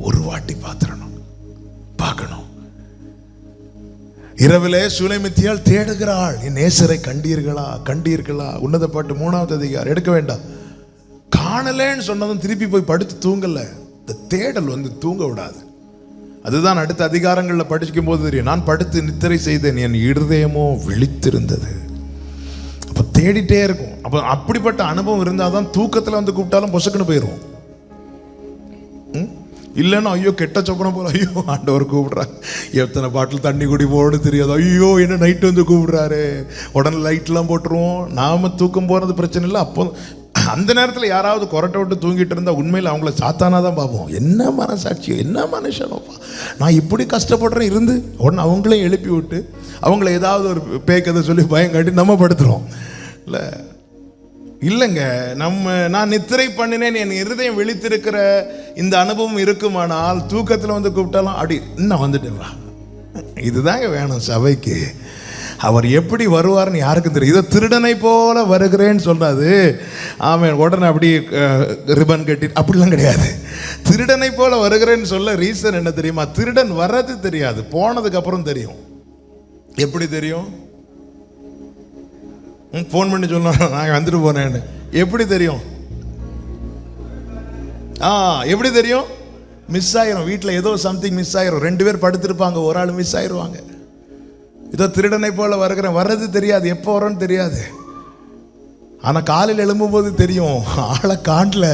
ஒரு வாட்டி பார்த்துடணும், பார்க்கணும். இரவிலே சூலைமித்தியால் தேடுகிறாள், என் நேசரை கண்டீர்களா கண்டீர்களா. உன்னத பாட்டு 3வது அதிகாரம். எடுக்க வேண்டாம். காணலேன்னு சொன்னதும் திருப்பி போய் படுத்து தூங்கல. இந்த தேடல் தூங்க விடாது. அதுதான் அடுத்த அதிகாரங்களில் படிக்கும் போது தெரியும். நான் படுத்து நித்திரை செய்தேன், என் இருதயமோ விழித்திருந்தது. அப்போ தேடிட்டே இருக்கும். அப்போ அப்படிப்பட்ட அனுபவம் இருந்தால் தான் தூக்கத்தில் கூப்பிட்டாலும் பொசுக்குன்னு போயிடுவோம். இல்லைன்னா ஐயோ கெட்ட சொப்பனம் போல, ஐயோ ஆண்டவர் கூப்பிடுறாரு, எத்தனை பாட்டில் தண்ணி குடி போட தெரியாது, ஐயோ என்ன நைட்டு கூப்பிடுறாரு, உடனே லைட்லாம் போட்டுருவோம். நாம தூக்கம் போகிறது பிரச்சனை இல்லை. அப்போ அந்த நேரத்தில் யாராவது கொரட்டை விட்டு தூங்கிட்டு இருந்தால் உண்மையில் அவங்கள சாத்தானா தான் பார்ப்போம். என்ன மனசாட்சியோ, என்ன மனுஷனோப்பா, நான் இப்படி கஷ்டப்படுறேன் இருந்து உடனே அவங்களையும் எழுப்பி விட்டு அவங்கள ஏதாவது ஒரு பேக்கதை சொல்லி பயம் காட்டி நம்ம படுத்துகிறோம். இல்லைங்க, நான் நித்திரை பண்ணினேன், என் இருதயம் விழித்திருக்கிற இந்த அனுபவம் இருக்குமானால் தூக்கத்தில் கூப்பிட்டாலும் அப்படி இன்னும் வந்துட்டேன். இதுதாங்க வேணும் சபைக்கு. அவர் எப்படி வருவார்னு யாருக்கும் தெரியும். இதை திருடனை போல வருகிறேன்னு சொன்னாது. ஆமாம், உடனே அப்படி ரிபன் கட்டி அப்படிலாம் கிடையாது. திருடனை போல வருகிறேன்னு சொல்ல ரீசன் என்ன தெரியுமா? திருடன் வர்றது தெரியாது, போனதுக்கு அப்புறம் தெரியும். எப்படி தெரியும்? ஃபோன் பண்ணி சொல்லணும் நான் வந்துட்டு போனேன்னு. எப்படி தெரியும்? எப்படி தெரியும்? மிஸ் ஆயிரும். வீட்டில் ஏதோ சம்திங் மிஸ் ஆயிரும். 2 பேர் படுத்திருப்பாங்க, ஒரு ஆள் மிஸ் ஆயிடுவாங்க. இதோ திருடனை போல வருகிறேன், வர்றது தெரியாது, எப்போ வரோன்னு தெரியாது. ஆனால் காலையில் எழும்பும்போது தெரியும், ஆளை காண்டல,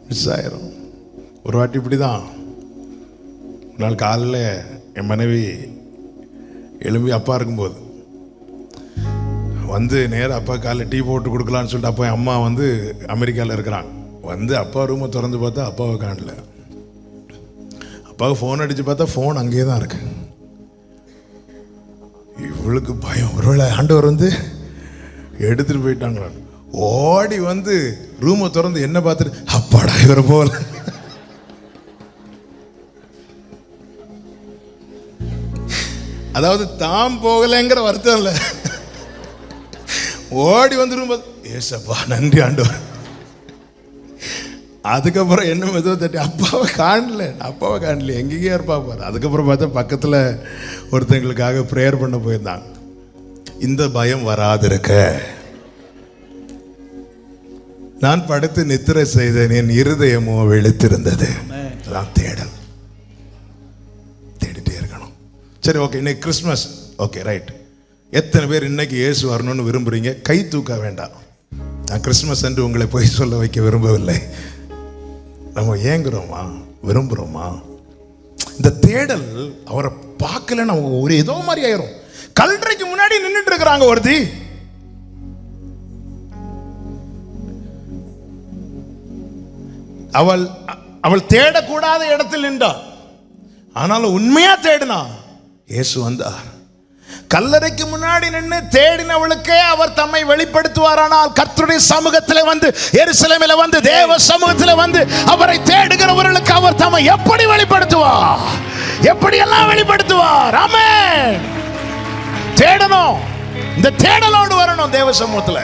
மிஸ் ஆயிரும். ஒரு வாட்டி இப்படி தான். ஒரு நாள் காலையில் என் மனைவி எழும்பி அப்பா இருக்கும்போது நேராக அப்பா காலையில் டீ போட்டு கொடுக்கலான்னு சொல்லிட்டு, அப்போ என் அம்மா அமெரிக்காவில் இருக்கிறாங்க. அப்பா ரூமை திறந்து பார்த்தா அப்பாவை காணல. அப்பாவுக்கு ஃபோன் அடித்து பார்த்தா ஃபோன் அங்கேயே தான் இருக்கு. இவளுக்கு பயம், ஒருவேளை ஆண்டவர் எடுத்துட்டு போயிட்டாங்க. ஓடி ரூமை திறந்து என்ன பார்த்துட்டு, அப்பாடா இவரை போல. அதாவது தாம் போகலைங்கிற வருத்தம் இல்லை, ஓடி ரூம் ஏசப்பா நன்றி ஆண்டவர். அதுக்கப்புறம் என்ன மெதுவாக தட்டி, அப்பாவை காணல எங்கேயே இருப்பா பாரு. அதுக்கப்புறம் பார்த்தா பக்கத்தில் ஒருத்தங்களுக்காக ப்ரேயர் பண்ண போயிருந்தாங்க. இந்த பயம் வராதிருக்க நான் படுத்து நித்திரை செய்தேன், என் இருதயமோ விழித்திருந்தது. தேடல், தேடிட்டே இருக்கணும். சரி, ஓகே, இன்னைக்கு கிறிஸ்மஸ். Okay, right. எத்தனை பேர் இன்னைக்கு இயேசு வரணும்னு விரும்புறீங்க? கை தூக்க வேண்டாம். நான் கிறிஸ்மஸ் என்று உங்களை போய் சொல்ல வைக்க விரும்பவில்லை. நம்ம ஏங்குறோமா, விரும்புகிறோமா? இந்த தேடல் அவரை பார்க்கல நம்ம ஒரு ஏதோ மாதிரி ஆயிரும். கல்லறைக்கு முன்னாடி நின்றுட்டு இருக்கிறாங்க ஒருத்தி. அவள் தேடக்கூடாத இடத்தில் நின்றாள். ஆனாலும் உண்மையா தேடினா இயேசு வந்தார். கல்லறைக்கு முன்னாடி நின்று தேடினவளுக்கே அவர் தம்மை வெளிப்படுத்துவாரானால், கர்த்தருடைய சமூகத்தில் எருசலேமில் தேவ சமூகத்தில் அவரை தேடுகிறவர்களுக்கு அவர் தம்மை எப்படி வெளிப்படுத்துவார்? எப்படியெல்லாம் வெளிப்படுத்துவார்? ஆமென். தேடணும், இந்த தேடலோடு வரணும் தேவ சமூகத்தில்.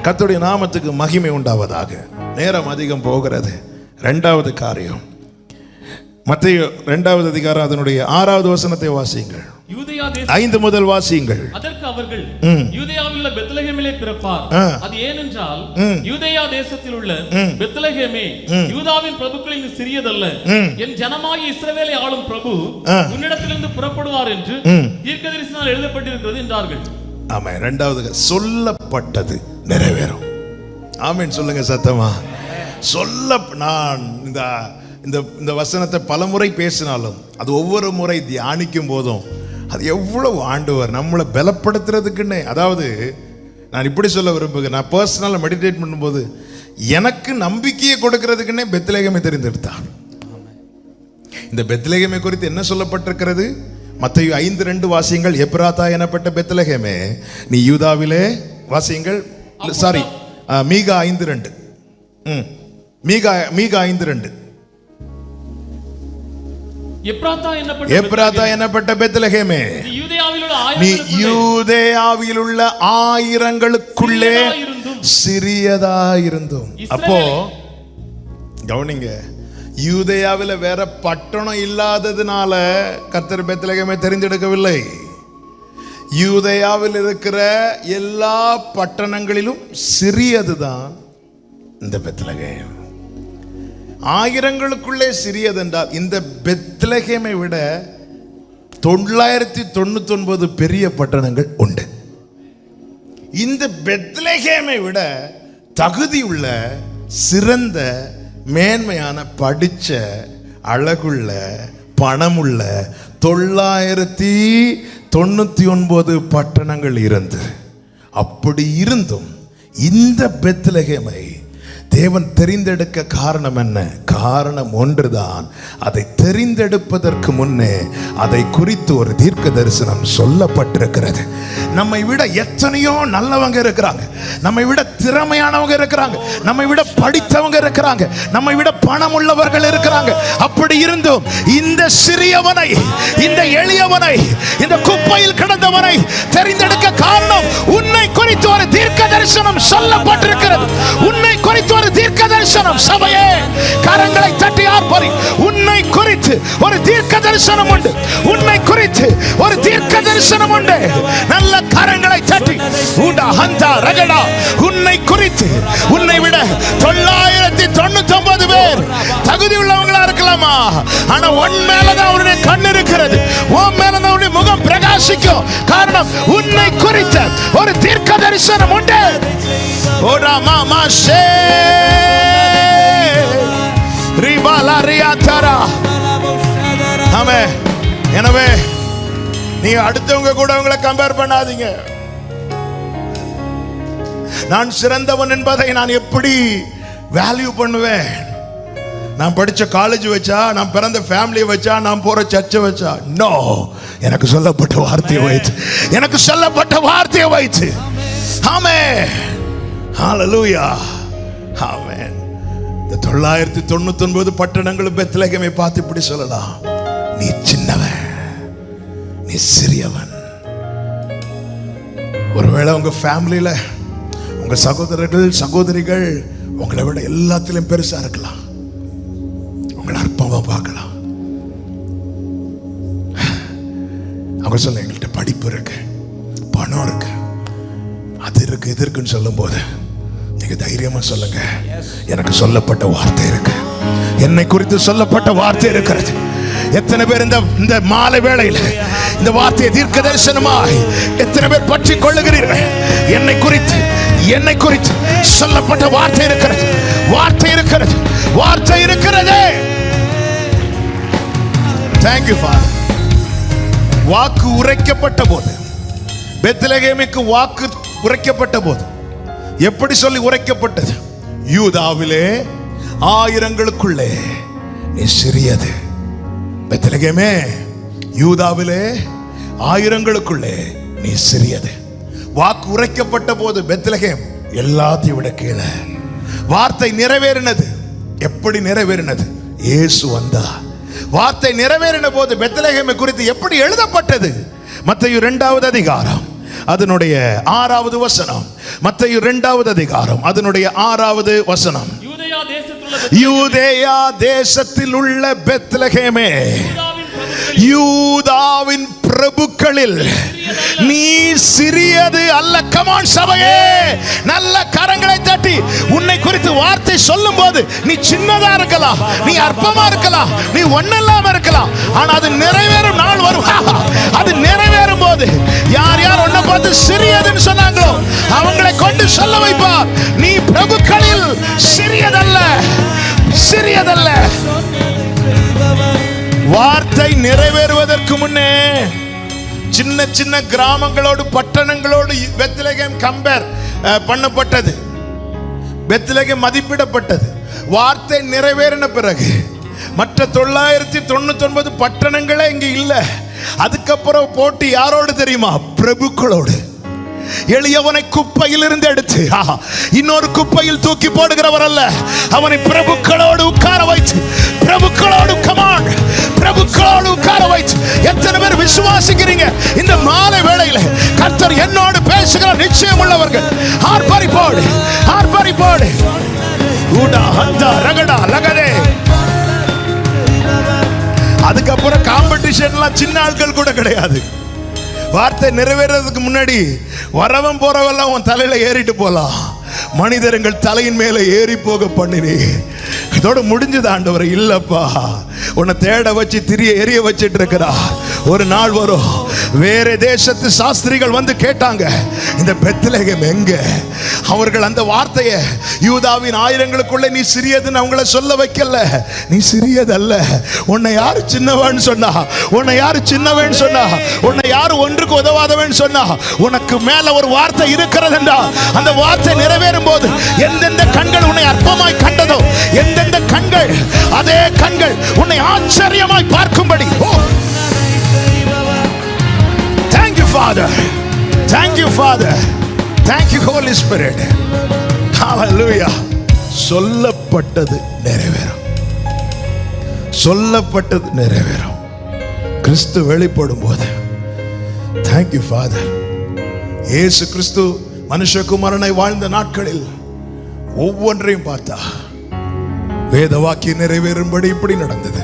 கர்த்தருடைய நாமத்துக்கு மகிமை உண்டாவதாக. நேரம் அதிகம் போகிறது. 2வது காரியம், மத்தேயு 2வது அதிகாரம் அதனுடைய 6வது வசனத்தை வாசியுங்கள். 5 முதல் வாசியுங்கள். அதற்கு அவர்கள், யூதேயாவில் உள்ள பெத்லகேமிலே பிறப்பார். அது ஏனென்றால் யூதேயா தேசத்தில் உள்ள பெத்லகேமே யூதாவின் பிரபுக்களில் சிறியதல்ல, என் ஜனமாகிய இஸ்ரவேலை ஆளும் பிரபு உன்னிடத்திலிருந்து புறப்படுவார் என்று தீர்க்கதரிசினால் எழுதப்பட்டிருக்கிறது என்றார்கள். ஆமா, 2வது சொல்லப்பட்டது நிறைவேறும். ஆமென் சொல்லுங்க சத்தமா. நான் இந்த வசனத்தை பலமுறை பேசினாலும் அது ஒவ்வொரு முறை தியானிக்கும் போதும் அது எவ்வளவு ஆண்டவர் நம்மளை பலப்படுத்துறதுக்குன்னு, அதாவது நான் இப்படி சொல்ல விரும்புகிறேன், நான் பர்சனலாக மெடிடேட் பண்ணும்போது எனக்கு நம்பிக்கையை கொடுக்கறதுக்குன்னே பெத்லகேமை தெரிந்தெடுத்தார். இந்த பெத்லகேமை குறித்து என்ன சொல்லப்பட்டிருக்கிறது? மத்தேயு 5:2 வாசியுங்கள். எப்ராத்தா எனப்பட்ட பெத்லகேமே, நீ யூதாவிலே வாசியுங்கள். சாரி, மீகா 5:2. மீகா 5:2. எப்ராத்தா எனப்பட்ட பெத்லகேமே, நீ யூதேயாவில் உள்ள ஆயிரங்களுக்குள்ளே சிறியதாயிருந்தும். அப்போ கவனிங்க, யூதேயாவில் வேற பட்டணம் இல்லாததுனால கர்த்தர் பெத்லகேமை தெரிந்தெடுக்கவில்லை. யூதேயாவில் இருக்கிற எல்லா பட்டணங்களிலும் சிறியதுதான் இந்த பெத்லகேம். ஆயிரங்களுக்குள்ளே சிறியதென்றால் இந்த பெத்லகேமை விட 999 பெரிய பட்டணங்கள் உண்டு. இந்த பெத்லகேமை விட தகுதியுள்ள, சிறந்த, மேன்மையான, படிச்ச, அழகுள்ள, பணமுள்ள 999 பட்டணங்கள் இருந்து, அப்படி இருந்தும் இந்த பெத்லகேமை தேவன் தெரிந்தெடுக்க காரணம் என்ன? காரணம் ஒன்றுதான். அதை தெரிந்தெடுப்பதற்கு முன்னே அதை குறித்து ஒரு தீர்க்க தரிசனம் சொல்லப்பட்டிருக்கிறது. நம்மை விட எத்தனையோ நல்லவங்க இருக்கிறாங்க, நம்மை விட திறமையானவங்க இருக்கிறாங்க, நம்மை விட படித்தவங்க இருக்கிறாங்க, நம்மை விட பணம் உள்ளவர்கள் இருக்கிறாங்க. அப்படி இருந்தும் இந்த சிறியவனை, இந்த எளியவனை, இந்த குப்பையில் கிடந்தவனை தெரிந்தெடுக்க காரணம் உன்னை குறித்து ஒரு தீர்க்க தரிசனம் சொல்லப்பட்டிருக்கிறது. உன்னை குறித்து ஒரு தீர்க்க தரிசனம். சபையே, கரங்களை தட்டி ஆர்ப்பரி. உன்னை குறித்து ஒரு தீர்க்க தரிசனம் உண்டு. உன்னை குறித்து ஒரு தீர்க்க தரிசனம் உண்டு. நல்ல கரங்களை தட்டி ஊடா ஹந்தா ரகடா. உன்னை குறித்து, உன்னை விட 999 பேர் தகுதி உள்ளவங்களா இருக்கலாமா, ஆனா உன் மேலதான் அவருடைய கண் இருக்கிறது, உன் மேலதான் அவருடைய முகம் பிரகாசிக்கும். காரணம், உன்னை குறித்த ஒரு தீர்க்க தரிசனம் உண்டு. ஓடா மாமா ஷே ரிபாலா ரியாதாரா. ஆமென். எனவே நீ அடுத்தவங்க கூட உங்களை கம்பேர் பண்ணாதீங்க. நான் சிறந்தவன் என்பதை நான் எப்படி வேல்யூ பண்ணுவேன்? நான் படிச்ச காலேஜ் வச்சா, நான் பிறந்த ஃபேமிலியை வச்சா, நான் போற சர்ச்சை வச்சா? நோ, எனக்கு சொல்லப்பட்ட வார்த்தையை வைத்து, எனக்கு சொல்லப்பட்ட வார்த்தையை வைத்து. ஆமென், ஹல்லேலூயா, ஆமென். இந்த 999 பட்டணங்களும் பெத்லகேமை பார்த்து இப்படி சொல்லலாம், நீ சின்னவன், நீ சிறியவன். ஒருவேளை உங்க ஃபேமிலியில உங்க சகோதரர்கள், சகோதரிகள் உங்களை விட எல்லாத்திலும் பெருசா இருக்கலாம், உங்களை அற்பமா பார்க்கலாம். அவங்க சொல்ல, எங்கள்கிட்ட படிப்பு இருக்கு, பணம் இருக்கு, அது இருக்கு, இது இருக்குன்னு சொல்லும் போது நீங்க தைரியமா சொல்லுங்க, எனக்கு சொல்லப்பட்ட வார்த்தை இருக்கு, என்னை குறித்து சொல்லப்பட்ட வார்த்தை இருக்கிறது. எத்தனை பேர் இந்த மாலை வேளையில் இந்த வார்த்தையை தீர்க்க தரிசனமாய் எத்தனை பேர் பற்றி கொள்ளுகிறீர்கள்? என்னை குறித்து, என்னை குறித்து சொல்லப்பட்ட வார்த்தை இருக்கிறது, வார்த்தை இருக்கிறது, வார்த்தை இருக்கிறது. Thank you Father. வாக்கு உரைக்கப்பட்ட போது, பெத்லகேமுக்கு வாக்கு உரைக்கப்பட்ட போது எப்படி சொல்லி உரைக்கப்பட்டது? யூதாவிலே ஆயிரங்களுக்குள்ளே நீ சிறியது. பெத்லகேமே, யூதாவிலே ஆயிரங்களுக்குள்ளே நீ சிறியது. வாக்கு உரைக்கப்பட்ட போது பெத்லகேம் எல்லாத்தையும் விட கீழே. வார்த்தை நிறைவேறினது. எப்படி நிறைவேறினது? இயேசு வந்தார். வார்த்தை நிறைவேறின போது பெத்லகேமை குறித்து எப்படி எழுதப்பட்டது? மத்தேயு 2வது அதிகாரம் அதனுடைய 6வது வசனம். மத்தேயு 2வது அதிகாரம் அதனுடைய 6வது வசனம். யூதேயா தேசத்தில் உள்ள பெத்லகேமே, யூதாவின் பிரபுக்களில் நீ சிறியது அல்ல. கமான் சபையே, நல்ல கரங்களை தட்டி உன்னை குறித்து வார்த்தை சொல்லும் போது நீ சின்னதா இருக்கலாம், நீ அற்பமா இருக்கலாம், நீ ஒண்ணில்லாம இருக்கலாம், ஆனா அது நிறைவேறும் நாள் வரும். அது நிறைவேறும் போது யார் யார் உன்னை பார்த்து சிறியதுன்னு சொன்னாங்களோ அவங்களை கொண்டு சொல்ல வைப்பார், நீ பிரபுக்கள் சிறியதல்ல, சிறியதல்ல. வார்த்தை நிறைவேறுவதற்கு முன்னே சின்ன சின்ன கிராமங்களோடு பட்டணங்களோடு பெத்லகேம் கம்பேர் பண்ணப்பட்டது. பெத்லகேம் மதிப்பிடப்பட்டது. வார்த்தை நிறைவேறின பிறகு மற்ற 999 பட்டணங்களே இங்க இல்ல. அதுக்கப்புறம் போட்டி யாரோடு தெரியுமா? பிரபுக்களோடு. எளியவனை குப்பையில் இருந்து எடுத்து இன்னொரு குப்பையில் தூக்கி போடுகிறவர் அல்ல, அவனை பிரபுக்களோடு உட்கார வைத்து, பிரபுக்களோடு கமான், பிரபுக்களோடு உட்கார வைத்து. எத்தனை பேர் விசுவாசிக்கிறீங்க இந்த மாலை வேளையில கர்த்தர் என்னோடு பேசுகிற நிச்சயம் உள்ளவர்கள்? ஆர்ப்பரிப்போடு, ஆர்ப்பரிப்போடு. ஊடா ஹந்தா ரகடா லகடே. அதுக்கப்புறம் காம்படிஷன்லாம் சின்ன ஆட்கள் கூட கிடையாது. வார்த்தை நிறைவேறதுக்கு முன்னாடி வரவன் போறவெல்லாம் உன் தலையில ஏறிட்டு போலாம். மனிதர்கள் தலையின் மேல ஏறி போக பண்ணினே. இதோட முடிஞ்சது ஆண்டவரை. இல்லப்பா, உன்னை தேட வச்சு எரிய வச்சிட்டு இருக்கிறா. ஒரு நாள் வரும், வேற தேசத்து சாஸ்திரிகள் வந்து கேட்டாங்க, இந்த பெத்லகேம் எங்க? அவர்கள் அந்த வார்த்தையை யூதாவின் ஆயிரங்களுக்குள்ள நீ சிறியதுன்னு அவங்கள சொல்ல வைக்கல. நீ சிறியதல்ல. உன்னை யாரு சின்னவன் சொன்னா? உன்னை யாரு சின்னவன் சொன்னா? உன்னை யாரு ஒன்றுக்கு உதவாதவன் சொன்னா? உனக்கு மேல ஒரு வார்த்தை இருக்கிறதுண்டா. அந்த வார்த்தை நிறைவேறும் போது எந்தெந்த கண்கள் உன்னை அற்பமாய் கண்டதோ, எந்தெந்த கண்கள், அதே கண்கள் உன்னை ஆச்சரியமாய் பார்க்கும்படி. Thank you Father, thank you Father, thank you Holy Spirit. Hallelujah. சொல்லப்பட்டது நிறைவேறும், சொல்லப்பட்டது நிறைவேறும். கிறிஸ்து வெளிப்படும் போது thank you Father. இயேசு கிறிஸ்து மனுஷகுமாரனை வாழ்ந்த நாட்களில் ஒவ்வொன்றையும் பார்த்தா வேத வாக்கியம் நிறைவேறும்படி இப்படி நடந்தது,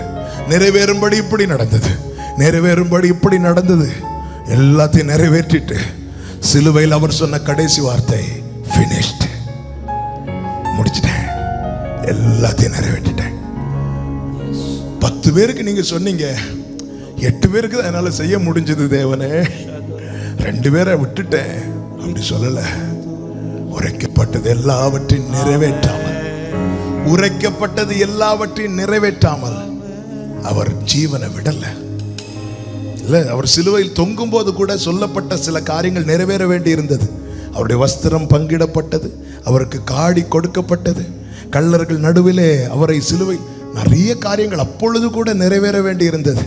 நிறைவேறும்படி இப்படி நடந்தது, நிறைவேறும்படி இப்படி நடந்தது. எல்லாத்தையும் நிறைவேற்றிட்டு சிலுவையில் அவர் சொன்ன கடைசி வார்த்தை finished. முடிச்சிட்டேன், எல்லாத்தையும் நிறைவேற்றிட்டேன். 10 பேருக்கு நீங்க சொன்னீங்க, 8 பேருக்கு தான் என்னால செய்ய முடிஞ்சது தேவனே, 2 பேரை விட்டுட்டேன். அப்படி சொல்லல. உரைக்கப்பட்டது எல்லாவற்றையும் நிறைவேற்றாமல், உரைக்கப்பட்டது எல்லாவற்றையும் நிறைவேற்றாமல் அவர் ஜீவனை விடல. இல்ல, அவர் சிலுவையில் தொங்கும் போது கூட சொல்லப்பட்ட சில காரியங்கள் நிறைவேற வேண்டி இருந்தது. அவருடைய வஸ்திரம் பங்கிடப்பட்டது, அவருக்கு காடி கொடுக்கப்பட்டது, கள்ளர்கள் நடுவிலே அவரை சிலுவை, நிறைய காரியங்கள் அப்பொழுது கூட நிறைவேற வேண்டி இருந்தது.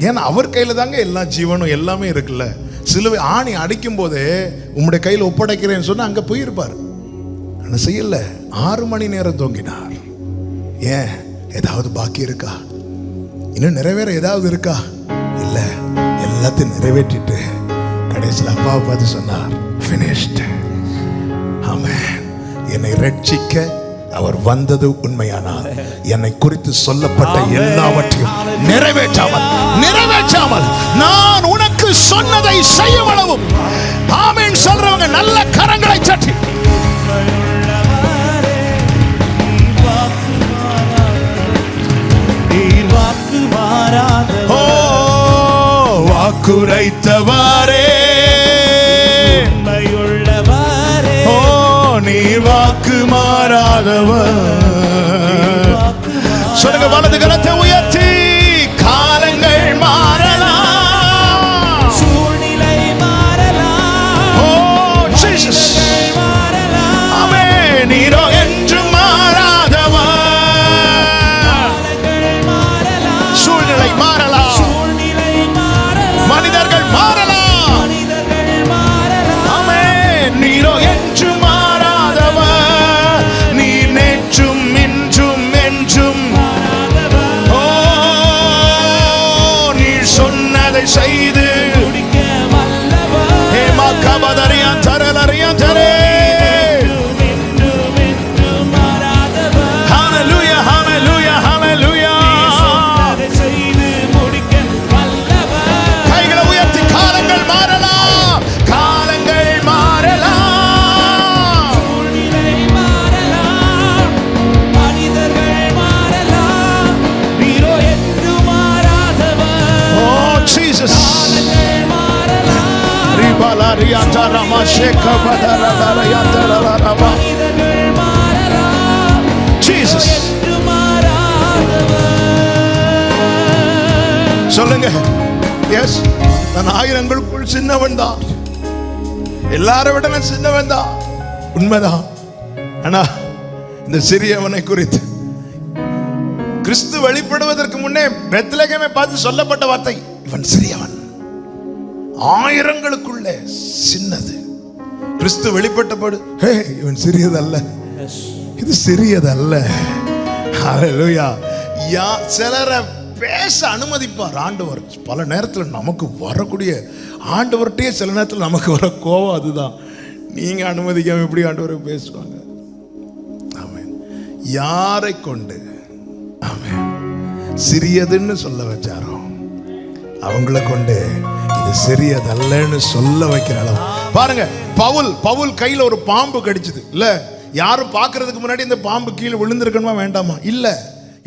ஏன்னா அவர் கையில தாங்க எல்லா ஜீவனும் எல்லாமே இருக்குல்ல. சிலுவை ஆணி அடிக்கும் போதே உம்முடைய கையில் ஒப்படைக்கிறேன்னு சொன்னா அங்க போயிருப்பார். ஆனா செய்யல. 6 மணி நேரம் தொங்கினார். ஏன்? ஏதாவது பாக்கி இருக்கா? இன்னும் நிறைவேற ஏதாவது இருக்கா? இல்ல, எல்லாத்தையும் நிறைவேற்றிட்டு கடைசியில் அப்பாவை பார்த்து சொன்னார் finished. ஆமென். என்னை ரட்சிக்க அவர் வந்தது உண்மையானால் என்னை குறித்து சொல்லப்பட்ட எல்லாவற்றையும் நிறைவேற்றாமல் நான் உனக்கு சொன்னதை செய்யும் அளவும். ஆமென் சொல்றவங்க நல்ல கரங்களை தட்டி. ஓ, வாக்குரைத்தவாரே, ஓ நீர் வாக்கு மாறாதவர். சொல்லுங்க, வலது கரத்தை உயர்த்தி. காலங்கள் மாறலாம், சூழ்நிலை மாறலாம், ஓ ஜீசஸ், ஆமென். நீரோ என்றும் மாறாதவர். சூழ்நிலை மாறலாம், மனிதர்கள் மாறலாம், ஆமென். நீரோ என்றும் மாறாதவர். நீ நேற்றும் இன்றும் என்றும், ஓ நீ சொன்னதை செய்து ஹேமா கபதரியான் தரலறியான் தரே. ஹalleluya, hallelujah, hallelujah. கைகளை உயர்த்தி. காலங்கள் மாறலாம், காலங்கள் மாறலாம், சூழ்நிலை மாறலாம், மனிதர்கள் மாறலாம், நீரோ என்று மாறாதவர். ஓ ஜீசஸ். மாறலாம், ரிபாலா ரியாதா ரமா ஷேக பதரா ரயாதா ரமா. மனிதர்கள் மாறலாம், ஜீசஸ். என்று மாறாதவர். சொல்லுங்க, எஸ், நான் ஆயிரங்களுக்குள் சின்னவன் தான், எல்லாரை விட நான் சின்னவன் தான், உண்மைதான். ஆனா இந்த சிறியவனை குறித்து கிறிஸ்து வெளிப்படுவதற்கு முன்னே பெத்லகேமை பார்த்து சொல்லப்பட்ட வார்த்தை, இவன் சிறியவன், ஆயிரங்களுக்குள்ளே சின்னது. கிறிஸ்து வெளிப்பட்டபோது, ஹே, இவன் சிறியதல்ல, இது சிறியதல்ல. ஹல்லேலூயா. சிலரை பேச அனுமதிப்பார் ஆண்டவர். பல நேரத்தில் நமக்கு வரக்கூடிய ஆண்டவர்கிட்டயே சில நேரத்தில் நமக்கு வர கோவம் அதுதான். நீங்க அனுமதிக்காம எப்படி ஆண்டவரை பேசுவாங்க? ஆமென். யாரை கொண்டு ஆமென் சிறியதுன்னு சொல்ல வச்சாரோ அவங்கள கொண்டு இது சிறியதல்லன்னு சொல்ல வைக்கிற அளவு பாருங்க. பவுல் கையில ஒரு பாம்பு கடிச்சது இல்ல, யாரும் பார்க்கறதுக்கு முன்னாடி இந்த பாம்பு கீழே விழுந்திருக்கணுமா வேண்டாமா? இல்ல,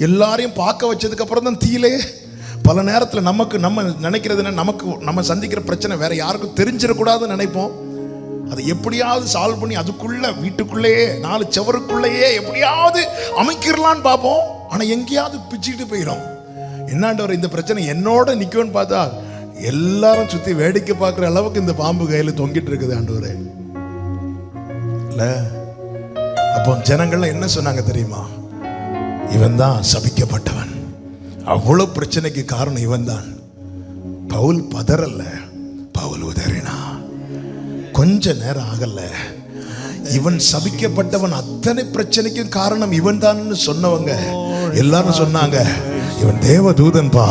எல்லாரையும் பார்க்க வச்சதுக்கு அப்புறம் தான் தீயிலே. பல நேரத்தில் நம்ம நினைக்கிறதுன்னா நம்ம சந்திக்கிற பிரச்சனை வேற யாருக்கும் தெரிஞ்சிடக்கூடாதுன்னு நினைப்போம். அதை எப்படியாவது சால்வ் பண்ணி அதுக்குள்ள வீட்டுக்குள்ளேயே 4 செவருக்குள்ளேயே எப்படியாவது அமைக்கிடலான்னு பார்ப்போம். ஆனா எங்கேயாவது பிச்சுக்கிட்டு போயிடும். என்னாண்டவர் இந்த பிரச்சனை என்னோட நிக்கும்னு பார்த்தா எல்லாரும் சுத்தி வேடிக்கை பார்க்குற அளவுக்கு இந்த பாம்பு கையில தொங்கிட்டு இருக்குது ஆண்டவரே. இல்ல, அப்போ ஜனங்கள்லாம் என்ன சொன்னாங்க தெரியுமா? இவன் தான் சபிக்கப்பட்டவன், அவ்வளவு பிரச்சனைக்கு காரணம் இவன் தான். பவுல் பதறல்ல, பவுல் உதறினா. கொஞ்ச நேரம் ஆகல, இவன் சபிக்கப்பட்டவன், அத்தனை பிரச்சனைக்கும் காரணம் இவன் தான் சொன்னவங்க எல்லாரும் சொன்னாங்க, இவன் தேவதூதன் பா,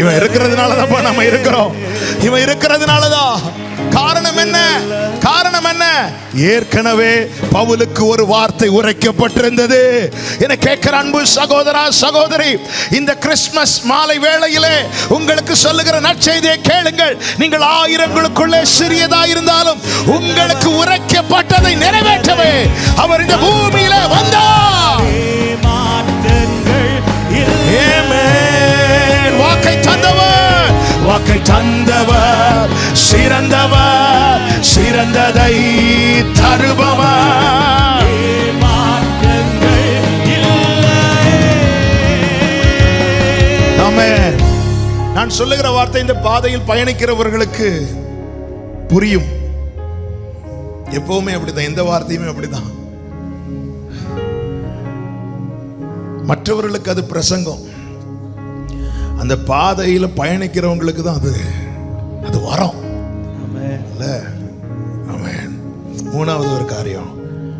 இவன் இருக்கிறதுனாலதான் நம்ம இருக்கிறோம், இவன் இருக்கிறதுனாலதான். காரணம் என்ன? காரணம் என்ன? ஏற்கனவே பவுலுக்கு ஒரு வார்த்தை உரைக்கப்பட்டிருந்தது. என கேட்கிற அன்பு சகோதரா சகோதரி, இந்த கிறிஸ்துமஸ் மாலை வேளையிலே உங்களுக்கு சொல்லுகிற நற்செய்தியை கேளுங்கள். நீங்கள் ஆயிரங்களுக்குள்ளே சிறியதா இருந்தாலும் உங்களுக்கு உரைக்கப்பட்டதை நிறைவேற்றவே அவர் இந்த பூமியிலே வந்தார். வாக்கை தந்தவர், வாக்கை தந்தவர், சிறந்தவர், சிறந்ததை தருபவர். ஆமென். நான் சொல்லுகிற வார்த்தை இந்த பாதையில் பயணிக்கிறவர்களுக்கு புரியும். எப்பவுமே அப்படிதான், எந்த வார்த்தையுமே அப்படிதான். மற்றவர்களுக்கு அது பிரசங்கம், அந்த பாதையில பயணிக்கிறவங்களுக்கு தான் அது வரும். மூணாவது ஒரு காரியம்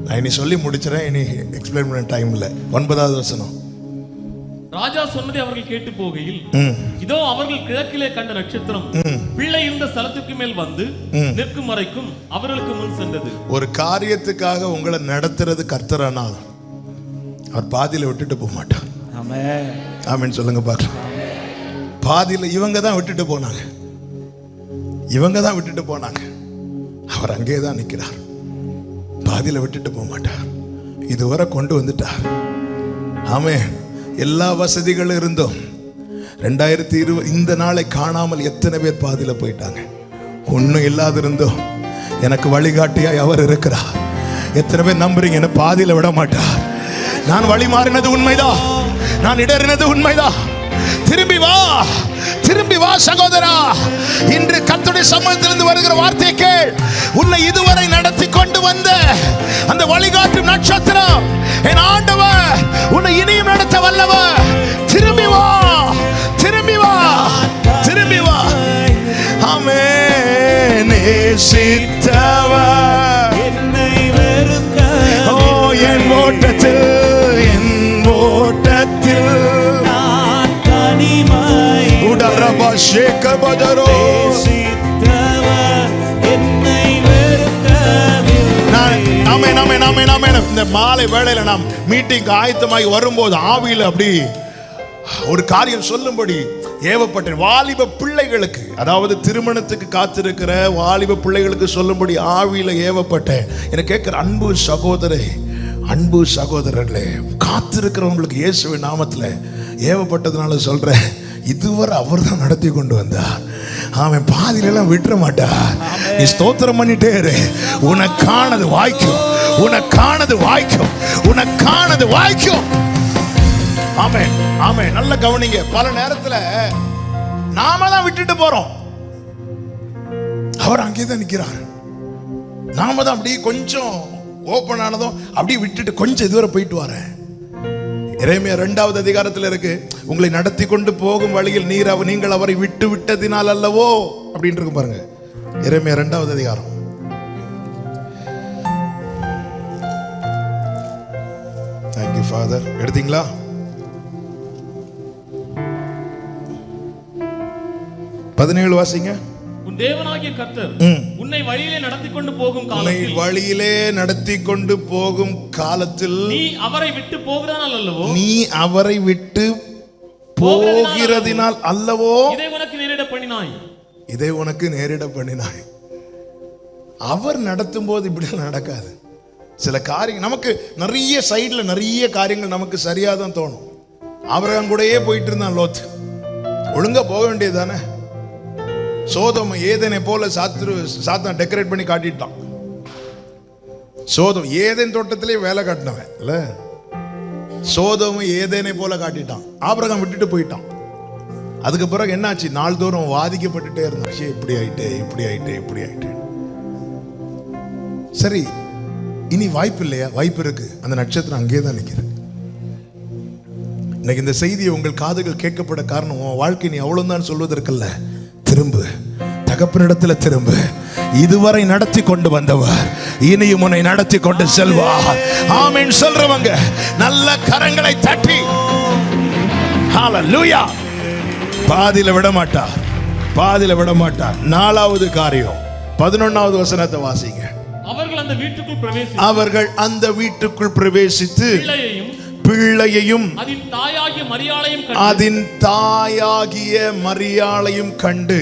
நான் இனி சொல்லி முடிச்சிடறேன், இனி எக்ஸ்பிளைன் பண்ண டைம் இல்லை. 9வது வசனம். ராஜா சொன்னதை அவர்கள் கேட்டு போகையில், இதோ அவர்கள் கிழக்கிலே கண்ட நட்சத்திரம் பிள்ளை இருந்த ஸ்தலத்துக்கு மேல் வந்து நிற்கும் வரைக்கும் அவர்களுக்கு முன் சென்றது. ஒரு காரியத்துக்காக உங்களை நடத்துறது கர்த்தரானா அவர் பாதியில விட்டுட்டு போக மாட்டார். ஆமென் சொல்லுங்க பார்க்கலாம். பாதியில இவங்க தான் விட்டுட்டு போனாங்க, இவங்க தான் விட்டுட்டு போனாங்க, அவர் அங்கே தான் நிற்கிறார். பாதியில விட்டுட்டு போக மாட்டார், இதுவரை கொண்டு வந்துட்டார். ஆமென். எல்லா வசதிகளும் இருந்தோம். 2020 இந்த நாளை காணாமல் எத்தனை பேர் பாதியில போயிட்டாங்க. ஒன்றும் இல்லாத இருந்தோம், எனக்கு வழிகாட்டியாய் அவர் இருக்கிறார். எத்தனை பேர் நம்புறீங்க என்ன பாதியில விட மாட்டார்? நான் வழி மாறினது உண்மைதான், நான் இடறினது உண்மைதான். திரும்பி வா, திரும்பி வா சகோதரா. இன்று கர்த்தருடைய சமூகத்திலிருந்து வருகிற வார்த்தையை கேள். உன்னை இதுவரை நடத்தி கொண்டு வந்த அந்த வழிகாட்டும் நட்சத்திரம் என் ஆண்டவர் உன்னை இனியும் நடத்த வல்லவர். திரும்பி வா, திரும்பி வா, திரும்பி வா. ஆமென். நேசித்தவர் என்னை வெறுக்க, ஓ என் ஓட்டத்தில், என் ஓட்டத்தில் நான் தனிமை உடரபா ஷேக பதரோ நேசித்தவர் என்னை வெறுக்கவில்லை. ஆமென், ஆமென், ஆமென், ஆமென். இந்த மாலை வேளையில நாம் மீட்டிங் ஆயத்தமாகி வரும்போது ஆவியில அப்படி ஒரு காரியம் சொல்லும்படி ஏவப்பட்ட வாலிப பிள்ளைகளுக்கு, அதாவது திருமணத்துக்கு காத்திருக்கிற வாலிப பிள்ளைகளுக்கு சொல்லும்படி ஆவியில ஏவப்பட்டேன். என கேட்கிற அன்பு சகோதரே, அன்பு சகோதரர்களே, காத்திருக்கிறவங்களுக்கு இயேசுவின் நாமத்துல ஏவப்பட்டதுனால சொல்றேன், இதுவரை அவர் தான் நடத்தி கொண்டு வந்தார். அவன் பாதியில எல்லாம் விட்டுற மாட்டார். நீ ஸ்தோத்திரம் பண்ணிட்டே இரு, உனக்கானது வாய்க்கும், உனக்கானது வாய்க்கும், உனக்கானது வாய்க்கும். ஆமென், ஆமென். நல்ல கவனிங்க. பல நேரத்துல நாம தான் விட்டுட்டு போறோம், அவர் அங்கேதான் நிக்கிறார். நாம தான் அப்படியே கொஞ்சம் ஓபன் ஆனதும் அப்படியே விட்டுட்டு கொஞ்சம் தூரம் போயிட்டு வரேன். எரேமியா 2வது அதிகாரத்தில் இருக்கு, உங்களை நடத்தி கொண்டு போகும் வழியில் நீங்கள் அவரை விட்டு விட்டதினால் அல்லவோ அப்படின்னு இருக்கு பாருங்க. எரேமியா 2வது அதிகாரம். Thank you father. எடுத்தீங்களா? பதினேழு வாசிங்க. உன் தேவனாகிய கர்த்தர் உன்னை வழியிலே நடத்தி கொண்டு போகும் காலத்தில், வழியிலே நடத்தி கொண்டு போகும் காலத்தில் நீ அவரை விட்டு போகிறதானால் அல்லவோ, நீ அவரை விட்டு போகிறதினால் அல்லவோ இதை உனக்கு நேரிட பண்ணினாய், இதை உனக்கு நேரிட பண்ணினாய். அவர் நடத்தும் போது இப்படி நடக்காது. சில காரியங்கள் நமக்கு நிறைய சைடுல நிறைய காரியங்கள் நமக்கு சரியா தான் தோணும். ஆபிரகாம் கூடயே போயிட்டு இருந்தான் லோத். ஒழுங்கா போக வேண்டியதுதானே. சோதோம் ஏதேனை போல சாத்தான் டெக்கரேட் பண்ணி காட்டிட்டான். சோதோம் ஏதேன் தோட்டத்திலே வேலை காட்டினவன் இல்ல, சோதோம் ஏதேனை போல காட்டிட்டான். ஆபிரகாம் விட்டுட்டு போயிட்டான். அதுக்கு பிறகு என்னாச்சு? நாள்தோறும் வாதிக்கப்பட்டுட்டே இருந்தான். இப்படி ஆயிட்டே, இப்படி ஆயிட்டே, இப்படி ஆயிட்டே. சரி, இனி வாய்ப்பு இல்லையா? வாய்ப்பு இருக்கு. அந்த நட்சத்திரம் அங்கேயே தான் நிற்கிறது. இன்னைக்கு இந்த செய்தியை உங்கள் காதுகள் கேட்கப்பட காரணம், உன் வாழ்க்கை நீ அவ்வளவுதான் சொல்வதற்கல்ல. திரும்பு, தகப்பனிடத்துல திரும்பு. இதுவரை நடத்தி கொண்டு வந்தவர் இனியும் உன்னை நடத்தி கொண்டு செல்வார். ஆமென் சொல்றவங்க நல்ல கரங்களை தட்டி ஹalleluya. பாதியில விட மாட்டார், பாதியில விட மாட்டார். 4வது காரியம் 11வது வசனத்தை வாசிங்க. அவர்கள் அந்த வீட்டுக்குள் பிரவேசித்து பிள்ளையையும் அதன் தாயாகிய மரியாளையும் கண்டு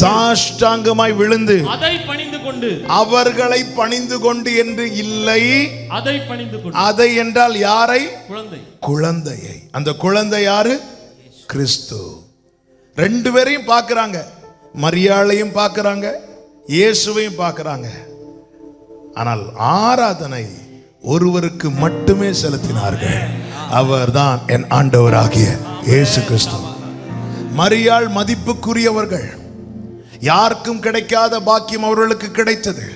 சாஷ்டாங்கமாய் விழுந்து அவர்களை பணிந்து கொண்டு என்று இல்லை. அதை என்றால் யாரை? குழந்தையை. அந்த குழந்தை யாரு? கிறிஸ்து. 2 பேரையும் பார்க்கிறாங்க. மரியாளையும் பார்க்கிறாங்க, இயேசுவையும் பார்க்கிறாங்க. ஆனால் ஆராதனை ஒருவருக்கு மட்டுமே செலுத்தினார்கள். அவர்தான் என் ஆண்டவராகிய இயேசு கிறிஸ்து. மரியாள் மதிப்புக்குரியவர்கள். யாருக்கும் கிடைக்காத பாக்கியம் அவர்களுக்கு கிடைத்தது.